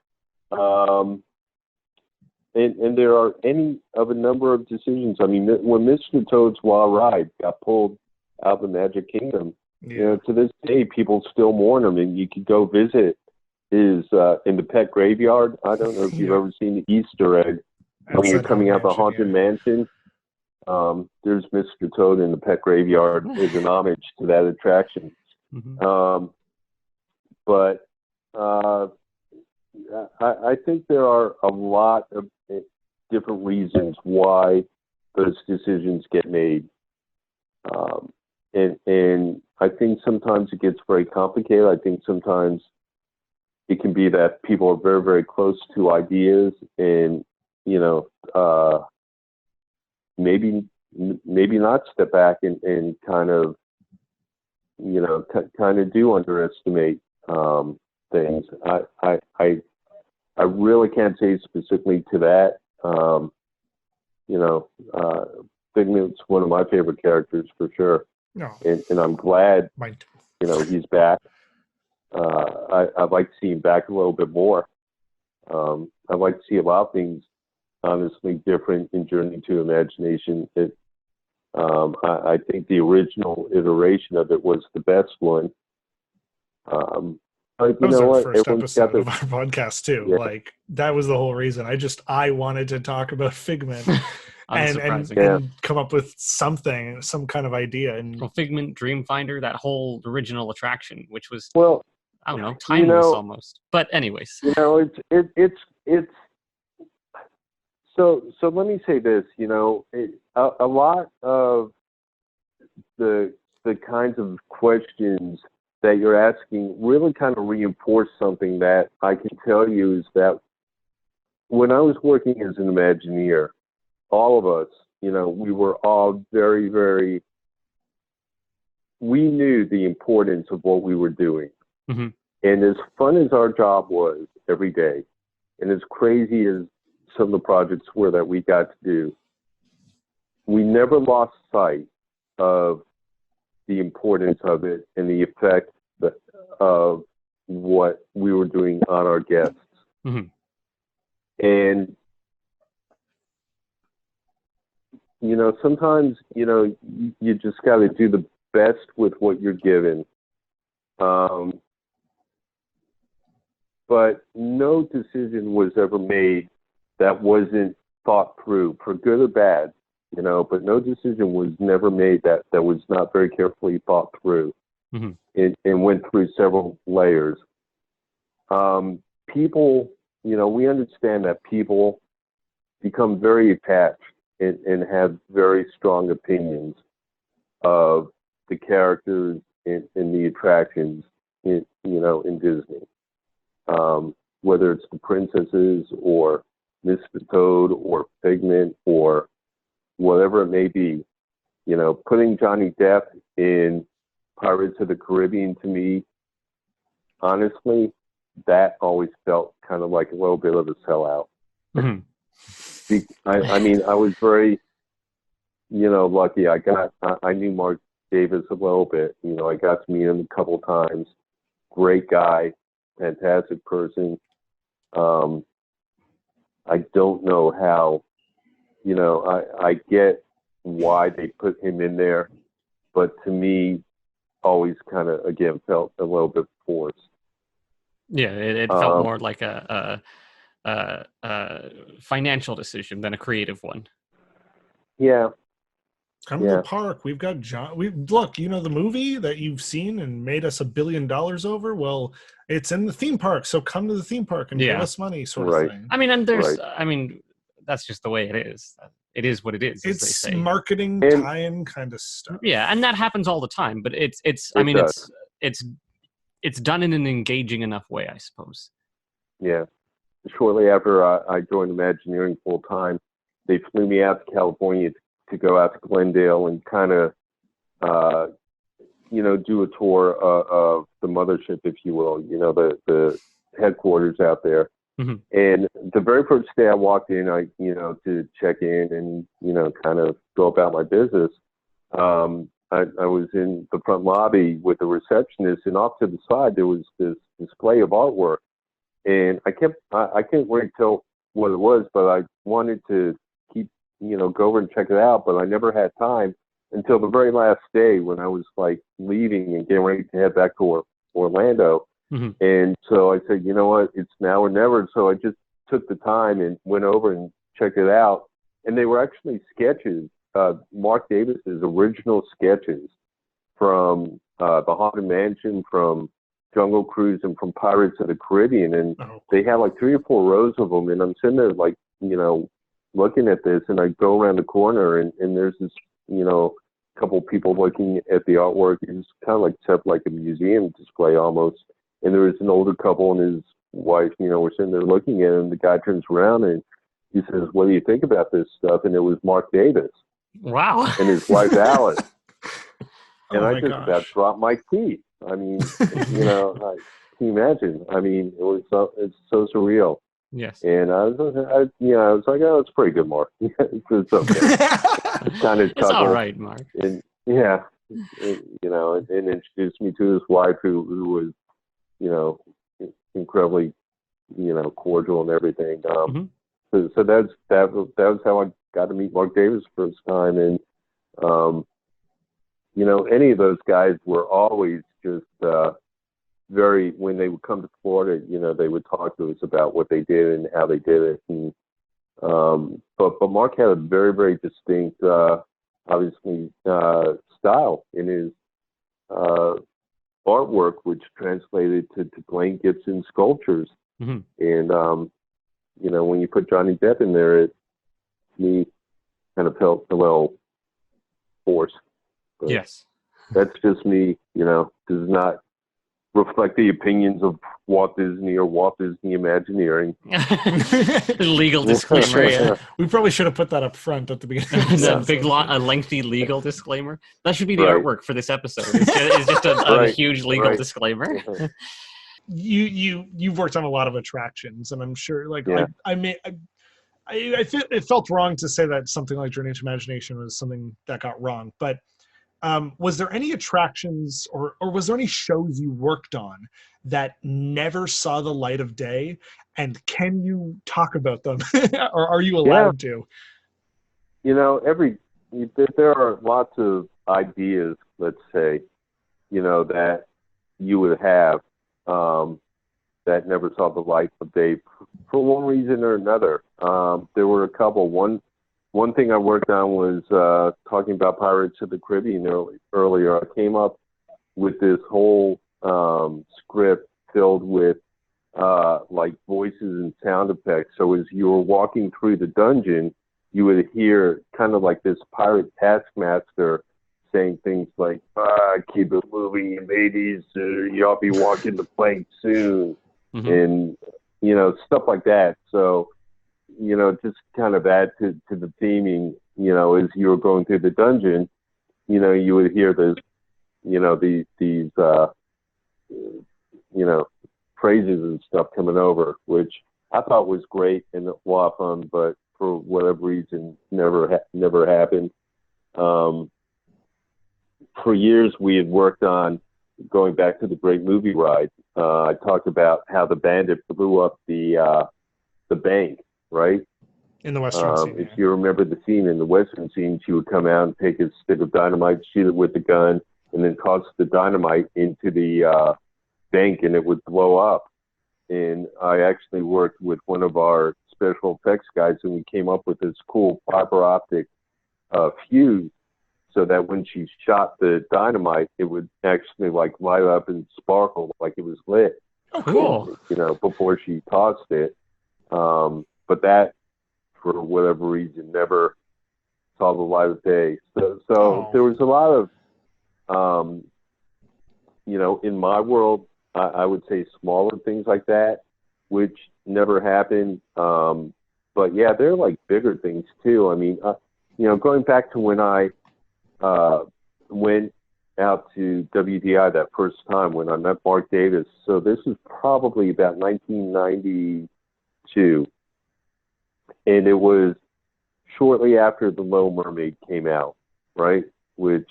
And there are any of a number of decisions. I mean, when Mr. Toad's Wild Ride got pulled out of the Magic Kingdom, Yeah. to this day, people still mourn him, and you could go visit his in the pet graveyard. I don't know if you've ever seen the Easter egg when you're coming out the Haunted Mansion. There's Mr. Toad in the pet graveyard as an homage to that attraction. Mm-hmm. But I think there are a lot of different reasons why those decisions get made. And I think sometimes it gets very complicated. I think sometimes it can be that people are very, very close to ideas, and maybe not step back and kind of do underestimate things. I really can't say specifically to that. Figment's one of my favorite characters for sure. No. And I'm glad, Right. he's back. I'd like to see him back a little bit more. I'd like to see a lot of things, honestly, different in Journey to Imagination. I think the original iteration of it was the best one. But That was our first Everyone's episode got of our podcast too. Yeah. Like, that was the whole reason. I wanted to talk about Figment and come up with some kind of idea. And Well, Figment, Dreamfinder, that whole original attraction, which was, Well, I don't know, timeless almost. But anyways, it's so let me say this. A lot of the kinds of questions that you're asking really kind of reinforce something that I can tell you is that when I was working as an Imagineer, all of us, we were all very, very, we knew the importance of what we were doing. Mm-hmm. And as fun as our job was every day, and as crazy as some of the projects were that we got to do, we never lost sight of the importance of it and the effect of what we were doing on our guests. Mm-hmm. And, sometimes, you just got to do the best with what you're given. But no decision was ever made that wasn't thought through, for good or bad, but no decision was never made that was not very carefully thought through. Mm-hmm. and went through several layers. People, we understand that people become very attached and have very strong opinions of the characters in the attractions in Disney. Whether it's the princesses or Mr. Toad or Figment or whatever it may be, putting Johnny Depp in Pirates of the Caribbean, to me, honestly, that always felt kind of like a little bit of a sellout. Mm-hmm. I mean, I was very, lucky. I knew Mark Davis a little bit. I got to meet him a couple of times. Great guy, fantastic person. I don't know how, I get why they put him in there, but to me, always kind of, again, felt a little bit forced. Yeah, it felt more like a financial decision than a creative one. Yeah. Come to the park. We've got John. Look, you know the movie that you've seen and made us $1 billion over? Well, it's in the theme park, so come to the theme park and give us money, sort of thing. I mean, and there's, I mean, that's just the way it is. It is what it is, as they It's say. marketing tie-in kind of stuff. Yeah, and that happens all the time. But it's done in an engaging enough way, I suppose. Yeah. Shortly after I joined Imagineering full time, they flew me out to California to go out to Glendale and kind of, do a tour of the mothership, if you will, the headquarters out there. Mm-hmm. And the very first day I walked in, to check in and, kind of go about my business, I was in the front lobby with the receptionist, and off to the side, there was this display of artwork. And I can't wait to tell what it was, but I wanted to go over and check it out, but I never had time until the very last day when I was like leaving and getting ready to head back to Orlando. Mm-hmm. And so I said, you know what, it's now or never. So I just took the time and went over and checked it out. And they were actually sketches, Mark Davis's original sketches from the Haunted Mansion, from Jungle Cruise, and from Pirates of the Caribbean. And they had like 3 or 4 rows of them. And I'm sitting there like, looking at this, and I go around the corner and there's this, couple people looking at the artwork. It's kind of like set up like a museum display almost. And there was an older couple and his wife, we're sitting there looking at him. The guy turns around and he says, "What do you think about this stuff?" And it was Mark Davis. Wow. And his wife, Alice. And I just about dropped my teeth. I mean, can you imagine? I mean, it's so surreal. Yes. And I was like, "Oh, it's pretty good, Mark." It's okay. Kind of it's all right, Mark. And and introduced me to his wife, who was, incredibly, cordial and everything. So that was how I got to meet Mark Davis first time, and any of those guys were always just very, when they would come to Florida, they would talk to us about what they did and how they did it. And, but Mark had a very, very distinct, obviously, style in his artwork, which translated to Glenn Gibson sculptures. Mm-hmm. And, when you put Johnny Depp in there, it me kind of felt a little forced. But yes. That's just me, does not reflect the opinions of Walt Disney or Walt Disney Imagineering. Legal disclaimer. Yeah. We probably should have put that up front at the beginning. A lengthy legal disclaimer. That should be the artwork for this episode. It's just a huge legal disclaimer. You've worked on a lot of attractions, and I'm sure, it felt wrong to say that something like Journey to Imagination was something that got wrong, but was there any attractions or was there any shows you worked on that never saw the light of day? And can you talk about them, or are you allowed to? There are lots of ideas, let's say, that you would have that never saw the light of day for one reason or another. There were a couple. One thing I worked on was talking about Pirates of the Caribbean earlier. I came up with this whole script filled with like voices and sound effects. So as you were walking through the dungeon, you would hear kind of like this pirate taskmaster saying things like, "Keep it moving, you mateys, y'all be walking the plank soon," and stuff like that. So just kind of add to the theming, as you were going through the dungeon, you would hear this, these phrases and stuff coming over, which I thought was great and a lot of fun, but for whatever reason, never happened. For years, we had worked on going back to the Great Movie Ride. I talked about how the bandit blew up the bank, right? In the Western scene. If you remember the scene in the Western scene, she would come out and take a stick of dynamite, shoot it with the gun, and then toss the dynamite into the bank, and it would blow up. and I actually worked with one of our special effects guys, and we came up with this cool fiber optic fuse, so that when she shot the dynamite, it would actually like light up and sparkle like it was lit. Oh, cool! You know, before she tossed it. But that, for whatever reason, never saw the light of day. So there was a lot of, you know, in my world, I would say smaller things like that, which never happened. But yeah, they're like bigger things too. I mean, you know, going back to when I went out to WDI that first time when I met Mark Davis. So this is probably about 1992. And it was shortly after The Little Mermaid came out, right? Which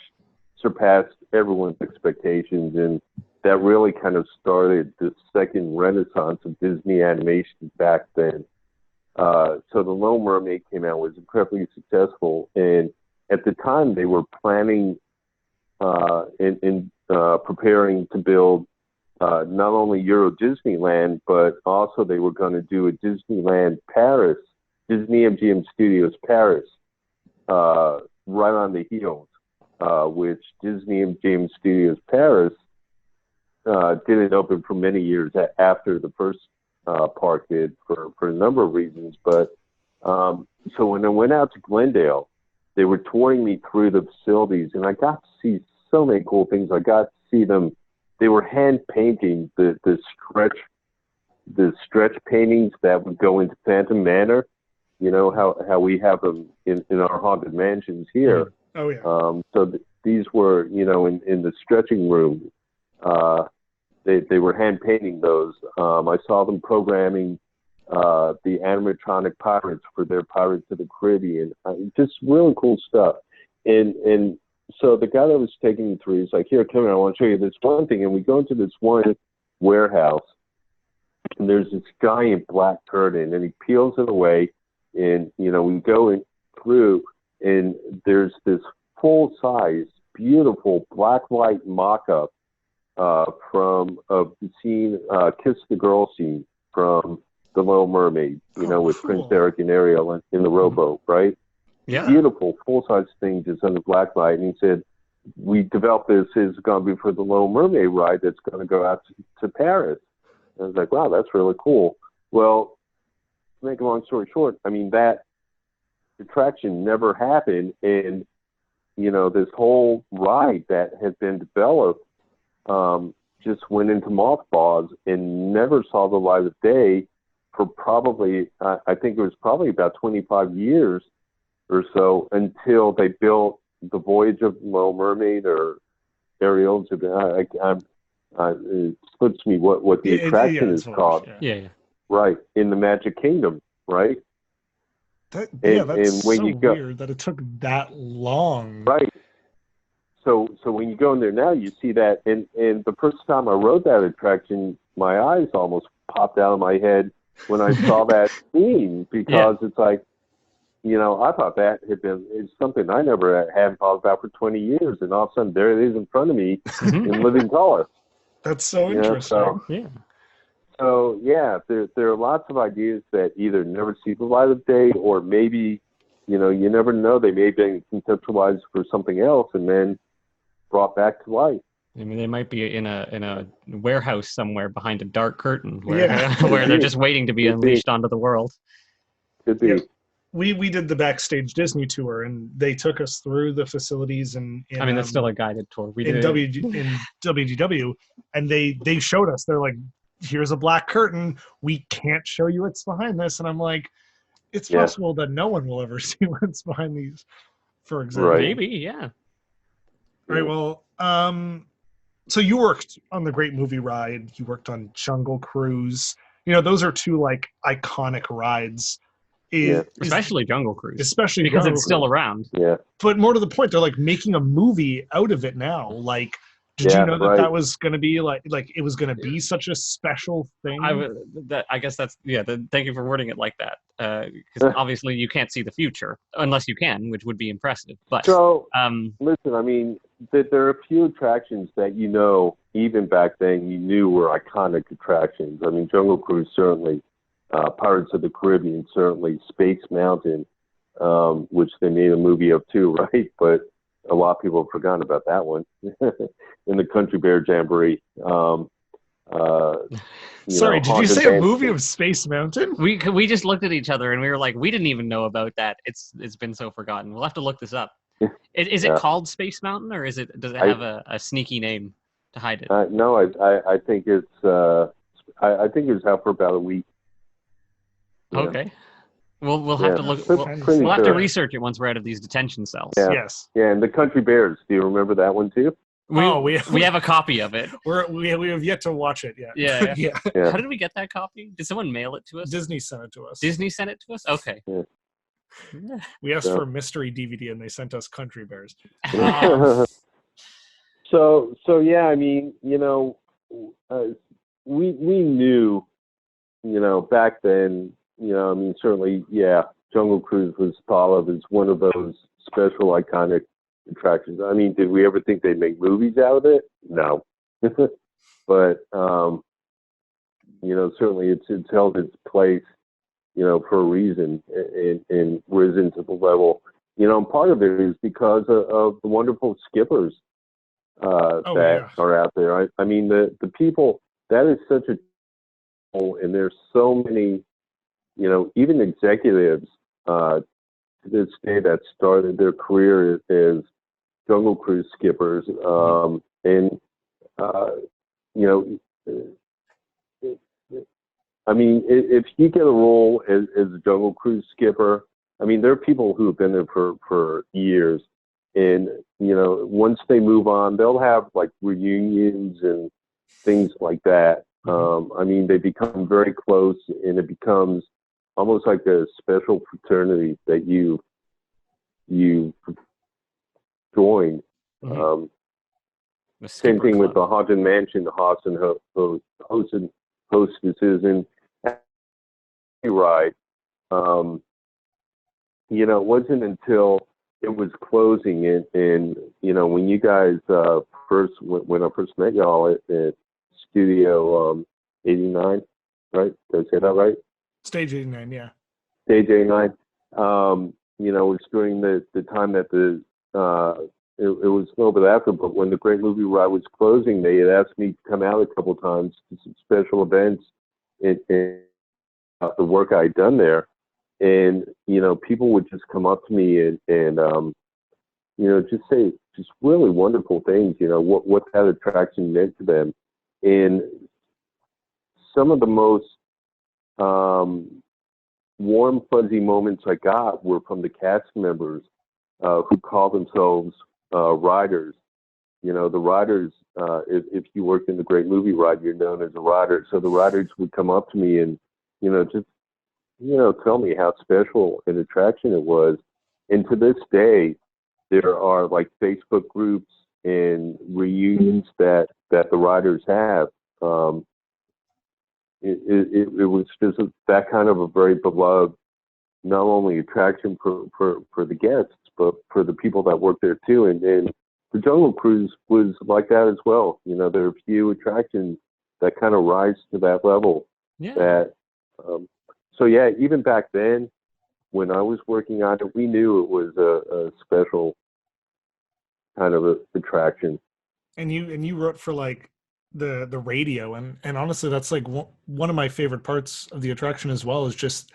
surpassed everyone's expectations. And that really kind of started the second renaissance of Disney animation back then. So The Little Mermaid came out, was incredibly successful. And at the time, they were planning and preparing to build not only Euro Disneyland, but also they were going to do a Disneyland Paris, Disney MGM Studios Paris, right on the heels, which Disney MGM Studios Paris didn't open for many years after the first park did for a number of reasons. But so when I went out to Glendale, they were touring me through the facilities, and I got to see so many cool things. I got to see them. They were hand painting the stretch paintings that would go into Phantom Manor. You know how we have them in our haunted mansions here. Oh yeah. So these were, you know, in the stretching room. They were hand painting those. I saw them programming the animatronic pirates for their Pirates of the Caribbean. Just really cool stuff. And so the guy that was taking me through, he's like, "Here, come here, I want to show you this one thing." And we go into this one warehouse, and there's this giant black curtain, and he peels it away. And, you know, we go in through, and there's this full-size, beautiful black-white mock-up from the scene, Kiss the Girl scene from The Little Mermaid, you know, with cool. Prince Eric and Ariel in the rowboat, right? Yeah. Beautiful, full-size thing just under black light. And he said, we developed this, is going to be for the Little Mermaid ride that's going to go out to Paris. And I was like, wow, that's really cool. Well, to make a long story short, I mean, that attraction never happened. And, you know, this whole ride that had been developed just went into mothballs and never saw the light of day for probably, I think it was probably about 25 years or so until they built the Voyage of the Little Mermaid or Ariel's. It slips me what the attraction is called. Yeah. Right, in the Magic Kingdom, right? That's and when so you go, weird that it took that long. Right. So when you go in there now, you see that. And the first time I rode that attraction, my eyes almost popped out of my head when I saw that scene, because it's like, you know, I thought that had been something I never had thought about for 20 years. And all of a sudden, there it is in front of me in living color. That's so interesting. So there are lots of ideas that either never see the light of day, or maybe, you know, you never know, they may have been conceptualized for something else and then brought back to life. I mean, they might be in a warehouse somewhere behind a dark curtain where where they're just waiting to be unleashed onto the world. Could be. Yeah. We did the Backstage Disney tour, and they took us through the facilities. And I mean, that's still a guided tour. We in did in WDW, and they showed us. They're like, "Here's a black curtain. We can't show you what's behind this." And I'm like, "It's possible that no one will ever see what's behind these." For example, maybe, yeah. All right. Well, so you worked on the Great Movie Ride. You worked on Jungle Cruise. You know, those are two like iconic rides. Especially Jungle Cruise. Especially because Jungle it's still Cruise. around. Yeah. But more to the point, they're like making a movie out of it now. Like, did you know that was going to be like it was going to be such a special thing? I guess that's thank you for wording it like that. Because obviously you can't see the future unless you can, which would be impressive. But so listen, I mean, there are a few attractions that, you know, even back then, you knew were iconic attractions. I mean, Jungle Cruise certainly, Pirates of the Caribbean certainly, Space Mountain, which they made a movie of too, right? But a lot of people have forgotten about that one. In the Country Bear Jamboree. Sorry, did you say a movie of Space Mountain? We just looked at each other and we were like, we didn't even know about that. It's been so forgotten. We'll have to look this up. Is it called Space Mountain, or does it have a sneaky name to hide it? No, I think it's I think it was out for about a week. Okay. We'll have to look. We'll have to research it once we're out of these detention cells. Yeah. Yes. Yeah, and the Country Bears. Do you remember that one too? We have a copy of it. We have yet to watch it yet. Yeah. Yeah. How did we get that copy? Did someone mail it to us? Disney sent it to us. Disney sent it to us? Okay. Yeah. We asked for a mystery DVD and they sent us Country Bears. So yeah, I mean, we knew, back then, I mean, certainly, yeah, Jungle Cruise was thought of as one of those special iconic attractions. I mean, did we ever think they'd make movies out of it? No. But certainly it's held its place, for a reason, and risen to the level. And part of it is because of the wonderful skippers that are out there. I mean, the people, that is such a, and there's so many, even executives to this day that started their career as Jungle Cruise skippers, I mean, if you get a role as a Jungle Cruise skipper, I mean, there are people who have been there for years, and once they move on, they'll have like reunions and things like that. I mean, they become very close, and it becomes almost like a special fraternity that you join. Same thing with the Haunted Mansion hosts and hostesses and ride. It wasn't until it was closing and when you guys when I first met y'all at Studio 89, right? Did I say that right? Stage 89, yeah. Stage 89. It was during the time that it was a little bit after, but when the Great Movie Ride was closing, they had asked me to come out a couple of times to some special events and the work I'd done there. And, people would just come up to me and just say just really wonderful things, what that attraction meant to them. And some of the most warm, fuzzy moments I got were from the cast members who call themselves riders. The riders, if you worked in the Great Movie Ride, you're known as a rider. So the riders would come up to me and, just, tell me how special an attraction it was. And to this day, there are like Facebook groups and reunions that the riders have. It was just that kind of a very beloved, not only attraction for the guests, but for the people that work there too. And the Jungle Cruise was like that as well. There are few attractions that kind of rise to that level. Yeah. That, so yeah, even back then, when I was working on it, we knew it was a special kind of attraction. And you wrote for like the radio, and honestly, that's like one of my favorite parts of the attraction as well, is just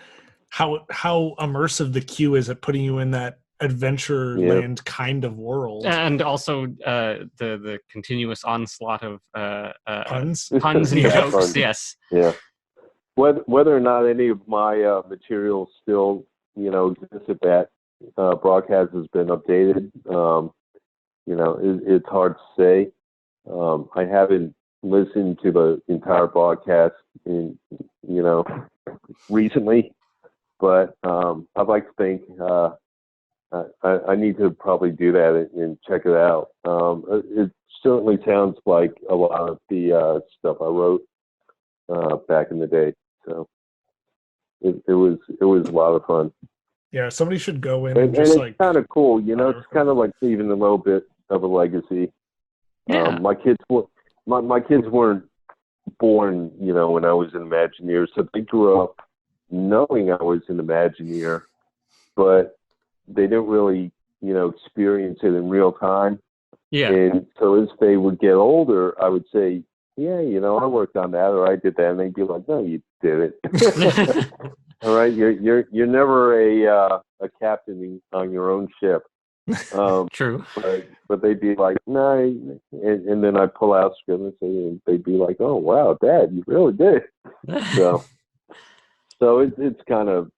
how immersive the queue is at putting you in that Adventureland kind of world, and also the continuous onslaught of puns and jokes. Puns. Yes. Yeah. Whether or not any of my material still exists at that broadcast has been updated. It's hard to say. I haven't listened to the entire broadcast in recently, but I'd like to think I need to probably do that and check it out. It certainly sounds like a lot of the stuff I wrote back in the day. So it was a lot of fun. Yeah, somebody should go in and just it's like kind of cool. It's kind of like leaving a little bit of a legacy. Yeah. My kids my kids weren't born, when I was an Imagineer, so they grew up knowing I was an Imagineer, but they didn't really, experience it in real time. Yeah. And so as they would get older, I would say, yeah, I worked on that, or I did that, and they'd be like, no, you did it. All right, you're never a captain on your own ship. True. But they'd be like, no, and then I'd pull out script and say, and they'd be like, oh wow, Dad, you really did. So it's kind of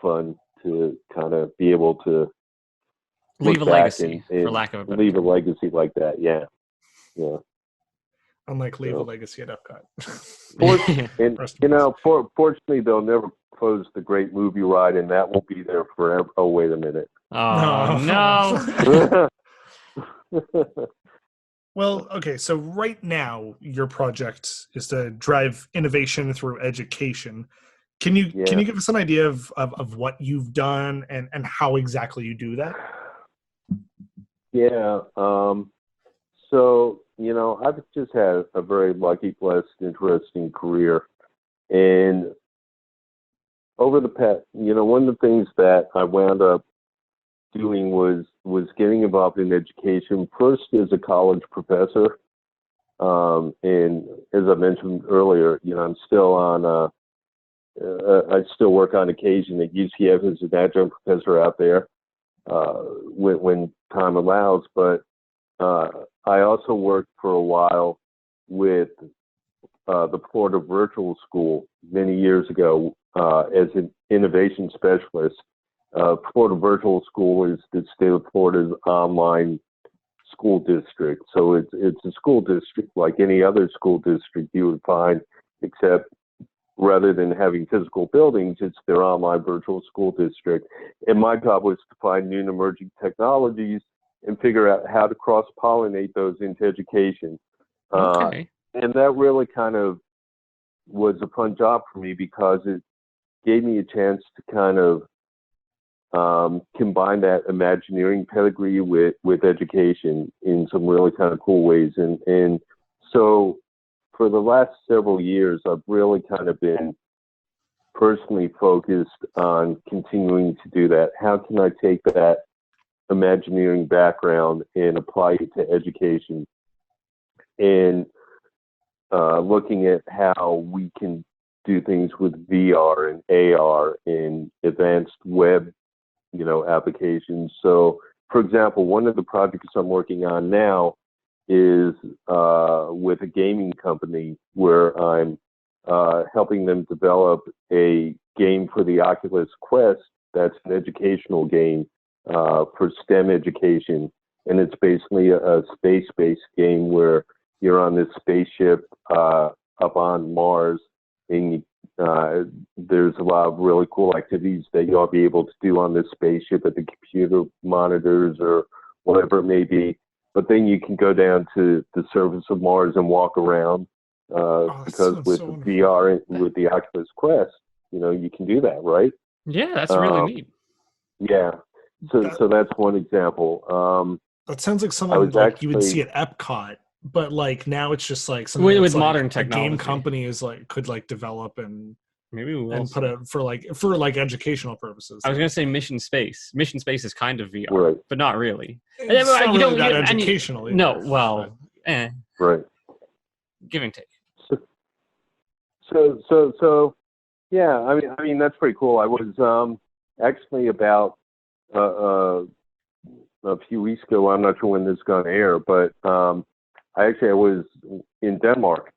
fun to kind of be able to leave a legacy, and for lack of a better leave term. a legacy like that. Yeah. Unlike leave a legacy at Epcot. And fortunately, they'll never close the great movie ride, and that will be there forever. Oh, wait a minute. Oh no. Well, okay, so right now your project is to drive innovation through education. Can you give us an idea of what you've done and how exactly you do that? Yeah. So, I've just had a very lucky, blessed, interesting career. And over the past, one of the things that I wound up doing was getting involved in education, first as a college professor. And as I mentioned earlier, I'm still on, I still work on occasion at UCF as an adjunct professor out there when time allows. But I also worked for a while with the Florida Virtual School many years ago as an innovation specialist. Florida Virtual School is the state of Florida's online school district. So it's a school district like any other school district you would find, except rather than having physical buildings, it's their online virtual school district. And my job was to find new and emerging technologies and figure out how to cross-pollinate those into education. Okay. And that really kind of was a fun job for me because it gave me a chance to kind of combine that Imagineering pedigree with education in some really kind of cool ways. And so for the last several years, I've really kind of been personally focused on continuing to do that. How can I take that Imagineering background and apply it to education? And looking at how we can do things with VR and AR and advanced web, applications. So, for example, one of the projects I'm working on now is with a gaming company where I'm helping them develop a game for the Oculus Quest that's an educational game for STEM education. And it's basically a space-based game where you're on this spaceship up on Mars, and there's a lot of really cool activities that you'll be able to do on this spaceship at the computer monitors or whatever it may be. But then you can go down to the surface of Mars and walk around because with so VR and with the Oculus Quest, you can do that, right? Yeah, that's really neat. Yeah. So that's one example. That sounds like something you would see at Epcot, but like now it's just like something with modern like technology. A game company is could develop and maybe we will and put it for educational purposes. I was going to say Mission Space. Mission Space is kind of VR, right, but not really. It's not really that educational. No, well, right. Give and take. So, yeah. I mean that's pretty cool. I was actually about a few weeks ago. I'm not sure when this is going to air, but I was in Denmark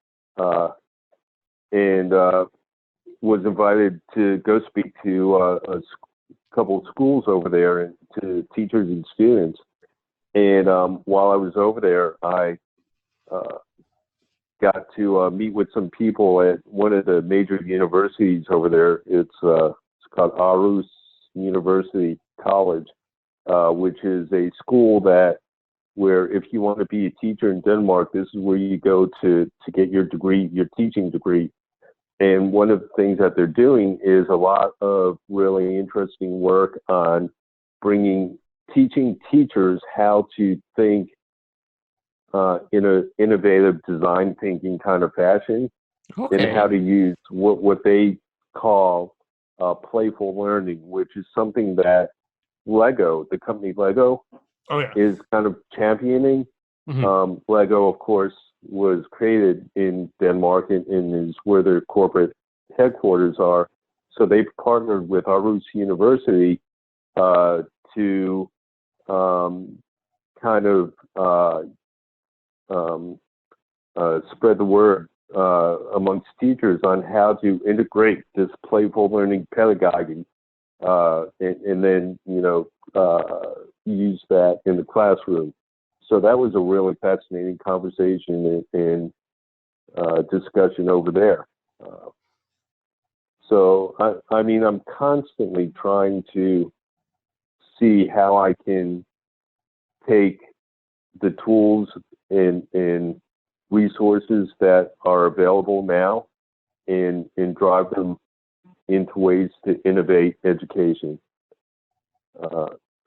and was invited to go speak to a couple of schools over there and to teachers and students. And while I was over there, I got to meet with some people at one of the major universities over there. It's called Aarhus University College, which is a school where if you want to be a teacher in Denmark, this is where you go to get your degree, your teaching degree. And one of the things that they're doing is a lot of really interesting work on teaching teachers how to think in an innovative design thinking kind of fashion, and how to use what they call playful learning, which is something that Lego, the company Lego, is kind of championing. Lego, of course, was created in Denmark and is where their corporate headquarters are. So they've partnered with Aarhus University to kind of spread the word amongst teachers on how to integrate this playful learning pedagogy, and then use that in the classroom. So that was a really fascinating conversation and discussion over there. So I mean, I'm constantly trying to see how I can take the tools and resources that are available now and drive them into ways to innovate education.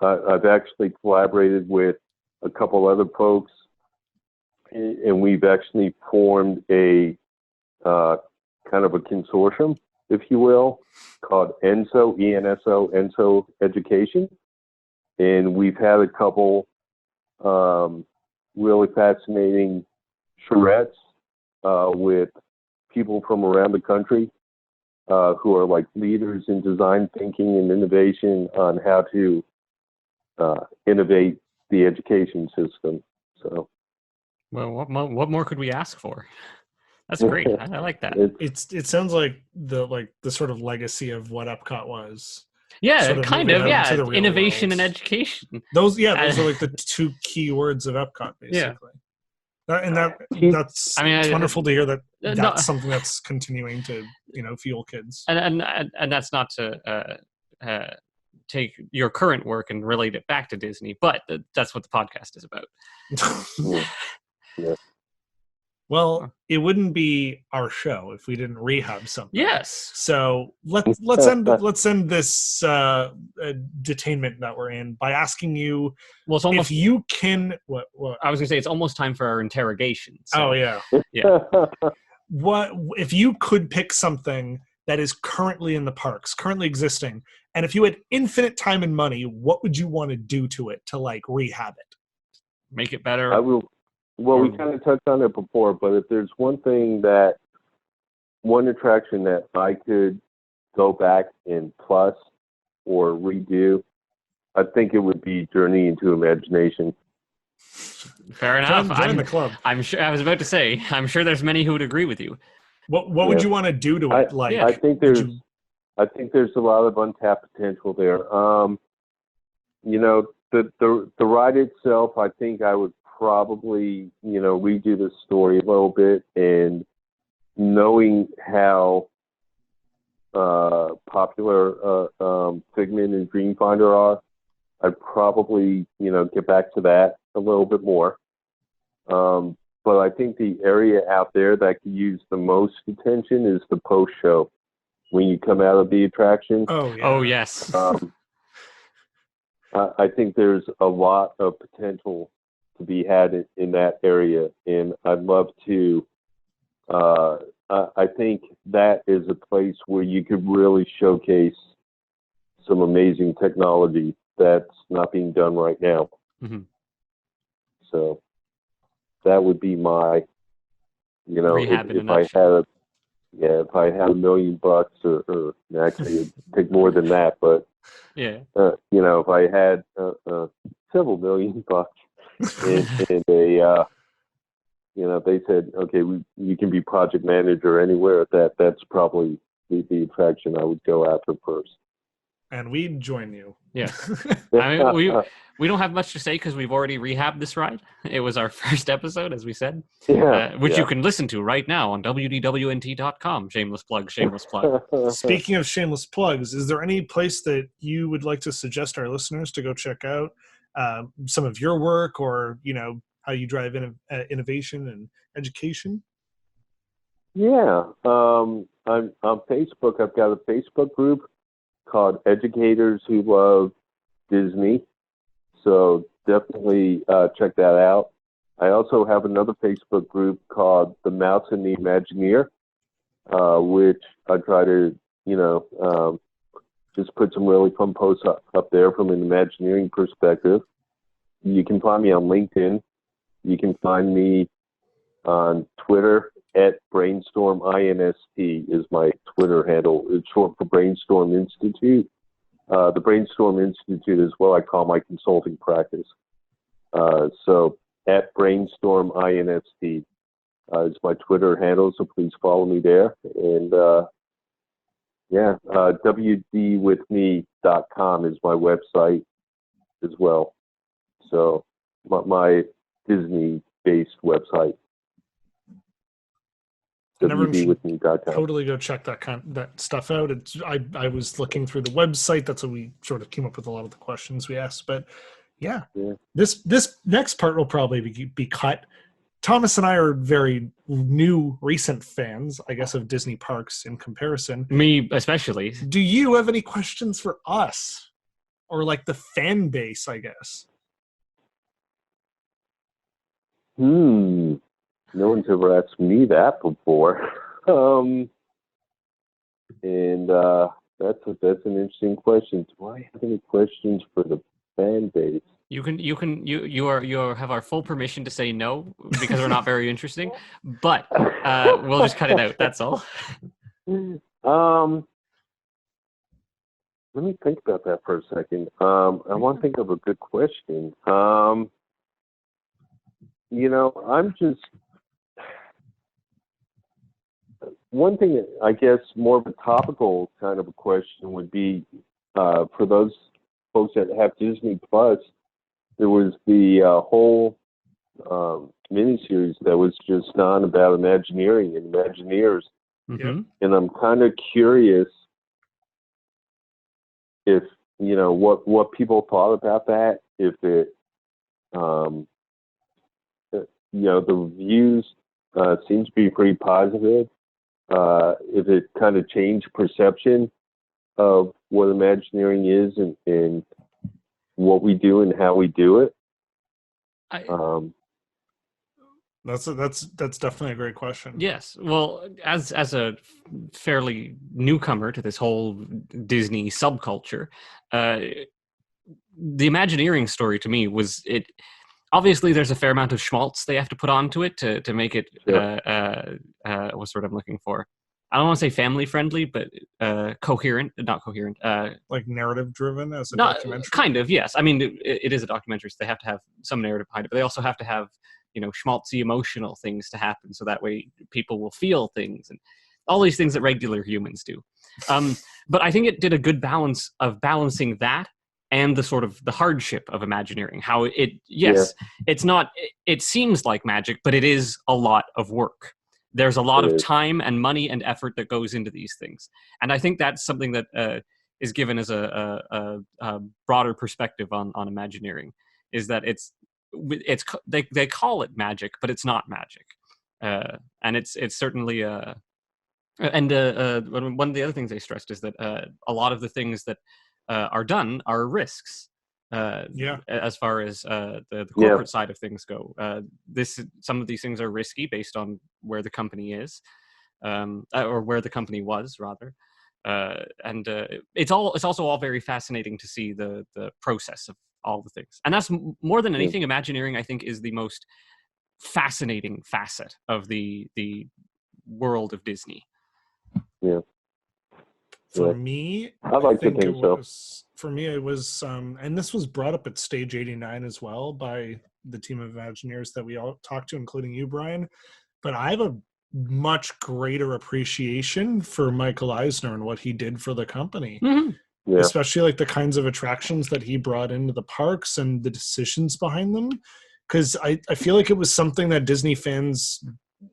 I've actually collaborated with a couple other folks, and we've actually formed a kind of a consortium, if you will, called ENSO, ENSO, ENSO Education. And we've had a couple really fascinating charrettes with people from around the country who are like leaders in design thinking and innovation on how to innovate the education system. So, well, what more could we ask for? That's great. I like that. It sounds like the sort of legacy of what Epcot was. Yeah, sort of kind of. Yeah, innovation world. And education. Those are like the two key words of Epcot, basically. Yeah. That's wonderful to hear that that's something that's continuing to fuel kids. And that's not to take your current work and relate it back to Disney, but that's what the podcast is about. Yeah. Well, it wouldn't be our show if we didn't rehab something. Yes. So let's end this detainment that we're in by asking you. Well, it's almost. If you can, what? I was gonna say it's almost time for our interrogation. So. Oh yeah. What if you could pick something that is currently in the parks, currently existing, and if you had infinite time and money, what would you want to do to it to like rehab it? Make it better. I will. Well, we kind of touched on it before, but if there's one attraction that I could go back and plus or redo, I think it would be Journey into Imagination. Fair enough. Join the club. I'm sure. I was about to say, I'm sure there's many who would agree with you. What would you want to do to it? I think there's a lot of untapped potential there. The ride itself, I think I would probably, redo the story a little bit, and knowing how popular Figment and Dreamfinder are, I'd probably, get back to that a little bit more. But I think the area out there that could use the most attention is the post-show. When you come out of the attraction. Oh, yeah. Oh, yes. I think there's a lot of potential to be had in that area, and I'd love to. I think that is a place where you could really showcase some amazing technology that's not being done right now. Mm-hmm. So that would be my, Rehab if I had $1 million, or actually it'd take more than that, but yeah, if I had several $1 million and they said, okay, you can be project manager anywhere, that's probably the attraction I would go after first. And we'd join you. Yeah. I mean, we don't have much to say because we've already rehabbed this ride. It was our first episode, as we said, which you can listen to right now on WDWNT.com. Shameless plug, shameless plug. Speaking of shameless plugs, is there any place that you would like to suggest our listeners to go check out some of your work, or, how you drive innovation and education? Yeah. I'm on Facebook. I've got a Facebook group called Educators Who Love Disney. So definitely check that out. I also have another Facebook group called The Mouse and the Imagineer, which I try to, just put some really fun posts up there from an Imagineering perspective. You can find me on LinkedIn. You can find me on Twitter at BrainstormINST is my Twitter handle. It's short for Brainstorm Institute. The Brainstorm Institute is what I call my consulting practice. So at BrainstormINST is my Twitter handle, so please follow me there. And WDWNT.com is my website as well. So my Disney-based website. WDWNT.com. Totally go check that stuff out. I was looking through the website. That's how we sort of came up with a lot of the questions we asked. But yeah. This next part will probably be cut. Thomas and I are very recent fans, I guess, of Disney parks in comparison. Me especially. Do you have any questions for us? Or like the fan base, I guess? No one's ever asked me that before. And that's an interesting question. Do I have any questions for the fan base? You have our full permission to say no because we're not very interesting, but we'll just cut it out. That's all. Let me think about that for a second. I want to think of a good question. I'm just one thing that I guess more of a topical kind of a question would be for those folks that have Disney Plus. There was the whole miniseries that was just on about Imagineering and Imagineers, Mm-hmm. and I'm kind of curious if what people thought about that. If it, the reviews seem to be pretty positive. If it kind of changed perception of what Imagineering is and what we do and how we do it. That's definitely a great question. Yes. Well, as a fairly newcomer to this whole Disney subculture, the Imagineering story to me was it. Obviously, there's a fair amount of schmaltz they have to put onto it to make it. What's the word I'm looking for? I don't want to say family friendly, but coherent, not coherent. Like narrative driven as a documentary? Kind of, yes. I mean, it is a documentary, so they have to have some narrative behind it, but they also have to have, schmaltzy emotional things to happen, so that way people will feel things and all these things that regular humans do. But I think it did a good balance of balancing that and the sort of the hardship of Imagineering. How it's not, it seems like magic, but it is a lot of work. There's a lot of time and money and effort that goes into these things. And I think that's something that is given as a broader perspective on Imagineering, is that they call it magic, but it's not magic. And it's certainly one of the other things they stressed is that a lot of the things that are done are risks. As far as the corporate side of things go, some of these things are risky based on where the company is, or where the company was rather, and it's also all very fascinating to see the process of all the things. And that's more than anything, Imagineering I think is the most fascinating facet of the world of Disney. For me, I like to think so. For me, it was, and this was brought up at Stage 89 as well by the team of Imagineers that we all talked to, including you, Brian. But I have a much greater appreciation for Michael Eisner and what he did for the company. Mm-hmm. Yeah. Especially like the kinds of attractions that he brought into the parks and the decisions behind them. Because I feel like it was something that Disney fans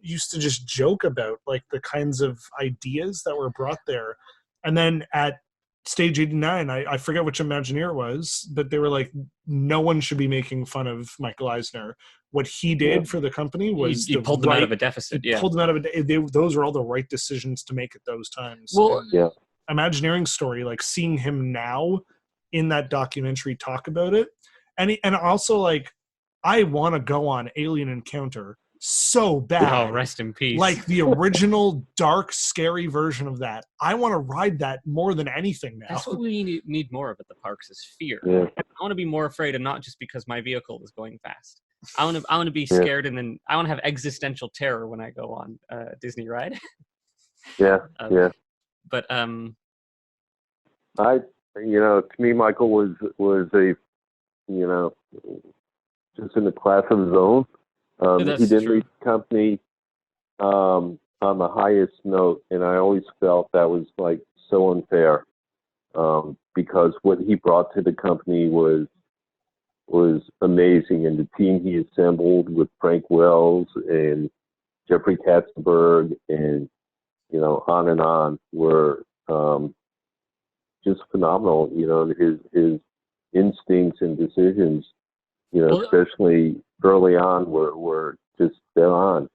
used to just joke about, like the kinds of ideas that were brought there. And then at Stage 89, I forget which Imagineer it was, but they were like, no one should be making fun of Michael Eisner. What he did for the company was you pulled them out of a deficit. Pulled them out of those were all the right decisions to make at those times. Well, Imagineering story, like seeing him now in that documentary talk about it, and also like I want to go on Alien Encounter so bad. Oh, rest in peace. Like the original dark, scary version of that. I want to ride that more than anything now. That's what we need more of at the parks is fear. Yeah. I want to be more afraid, and not just because my vehicle is going fast. I want to be scared, and then I want to have existential terror when I go on Disney ride. Yeah, yeah. But to me, Michael was a, just in a class of his own. He didn't leave the company on the highest note, and I always felt that was like so unfair because what he brought to the company was amazing, and the team he assembled with Frank Wells and Jeffrey Katzenberg and on and on were just phenomenal. His instincts and decisions, especially early on, were just dead on.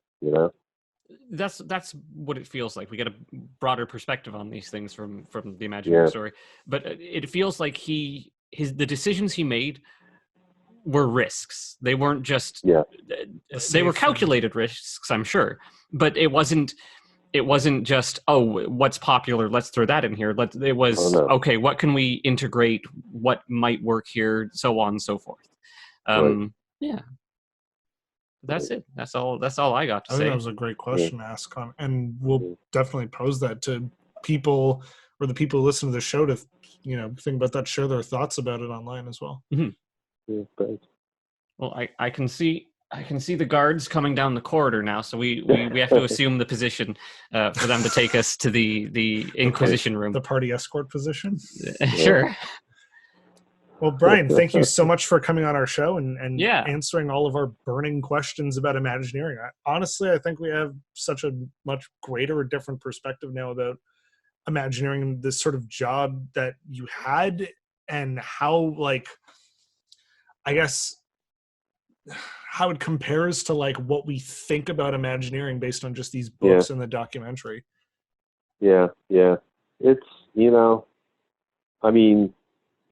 That's what it feels like. We get a broader perspective on these things from the Imagineering story, but it feels like the decisions he made were risks. They weren't just they were calculated risks, I'm sure, but it wasn't just, what's popular, let's throw that in here. It was okay, what can we integrate, what might work here, so on and so forth. Yeah, that's it. That's all I got to say. I think that was a great question to ask on, and we'll definitely pose that to people, or the people who listen to the show, to think about that, share their thoughts about it online as well. Mm-hmm. Yeah, thanks. Well, I can see the guards coming down the corridor now, so we have to assume the position for them to take us to the Inquisition room. The party escort position? Sure. Well, Brian, thank you so much for coming on our show and answering all of our burning questions about Imagineering. Honestly, I think we have such a much greater, different perspective now about Imagineering, this sort of job that you had, and how, I guess, how it compares to what we think about Imagineering based on just these books and the documentary. Yeah. It's,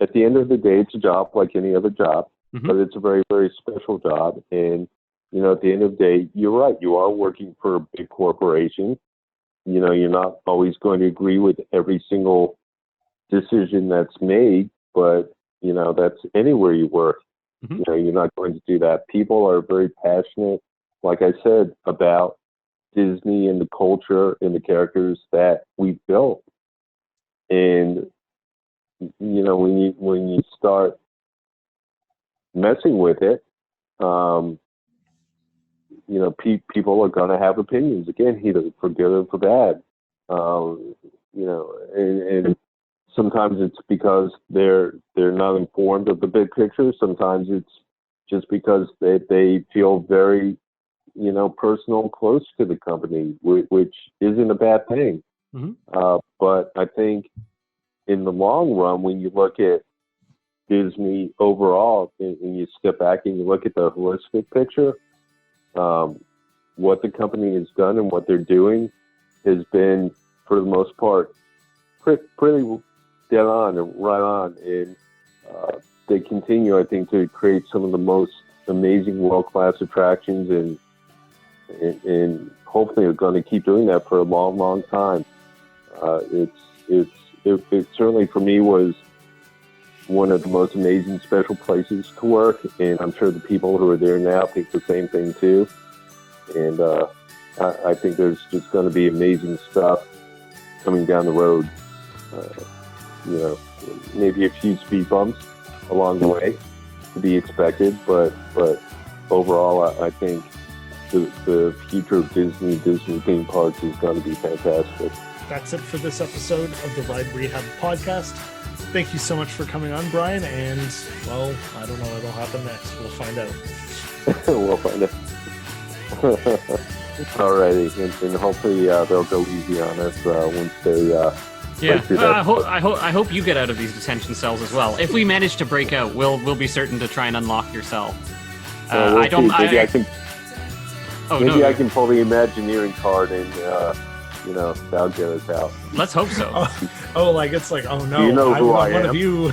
at the end of the day, it's a job like any other job, but it's a very, very special job. And, at the end of the day, you're right. You are working for a big corporation. You're not always going to agree with every single decision that's made, but, that's anywhere you work. You're not going to do that. People are very passionate, like I said, about Disney and the culture and the characters that we built. And, when you start messing with it, people are going to have opinions. Again, either for good or for bad. And sometimes it's because they're not informed of the big picture. Sometimes it's just because they feel very, personal, close to the company, which isn't a bad thing. But I think in the long run, when you look at Disney overall, and you step back and you look at the holistic picture, what the company has done and what they're doing has been, for the most part, pretty dead on and right on. And they continue, I think, to create some of the most amazing world-class attractions, and hopefully are going to keep doing that for a long, long time. It certainly, for me, was one of the most amazing special places to work, and I'm sure the people who are there now think the same thing too. And I think there's just going to be amazing stuff coming down the road. Maybe a few speed bumps along the way to be expected, but overall, I think the future of Disney theme parks is going to be fantastic. That's it for this episode of the Ride Rehab Podcast. Thank you so much for coming on, Brian, and, well, I don't know what'll happen next. We'll find out. We'll find out. Alrighty, and hopefully they'll go easy on us once they I hope you get out of these detention cells as well. If we manage to break out, we'll be certain to try and unlock your cell. I can pull the Imagineering card and that'll get us out. Let's hope so. It's like, oh no, you know who I want am. one of you.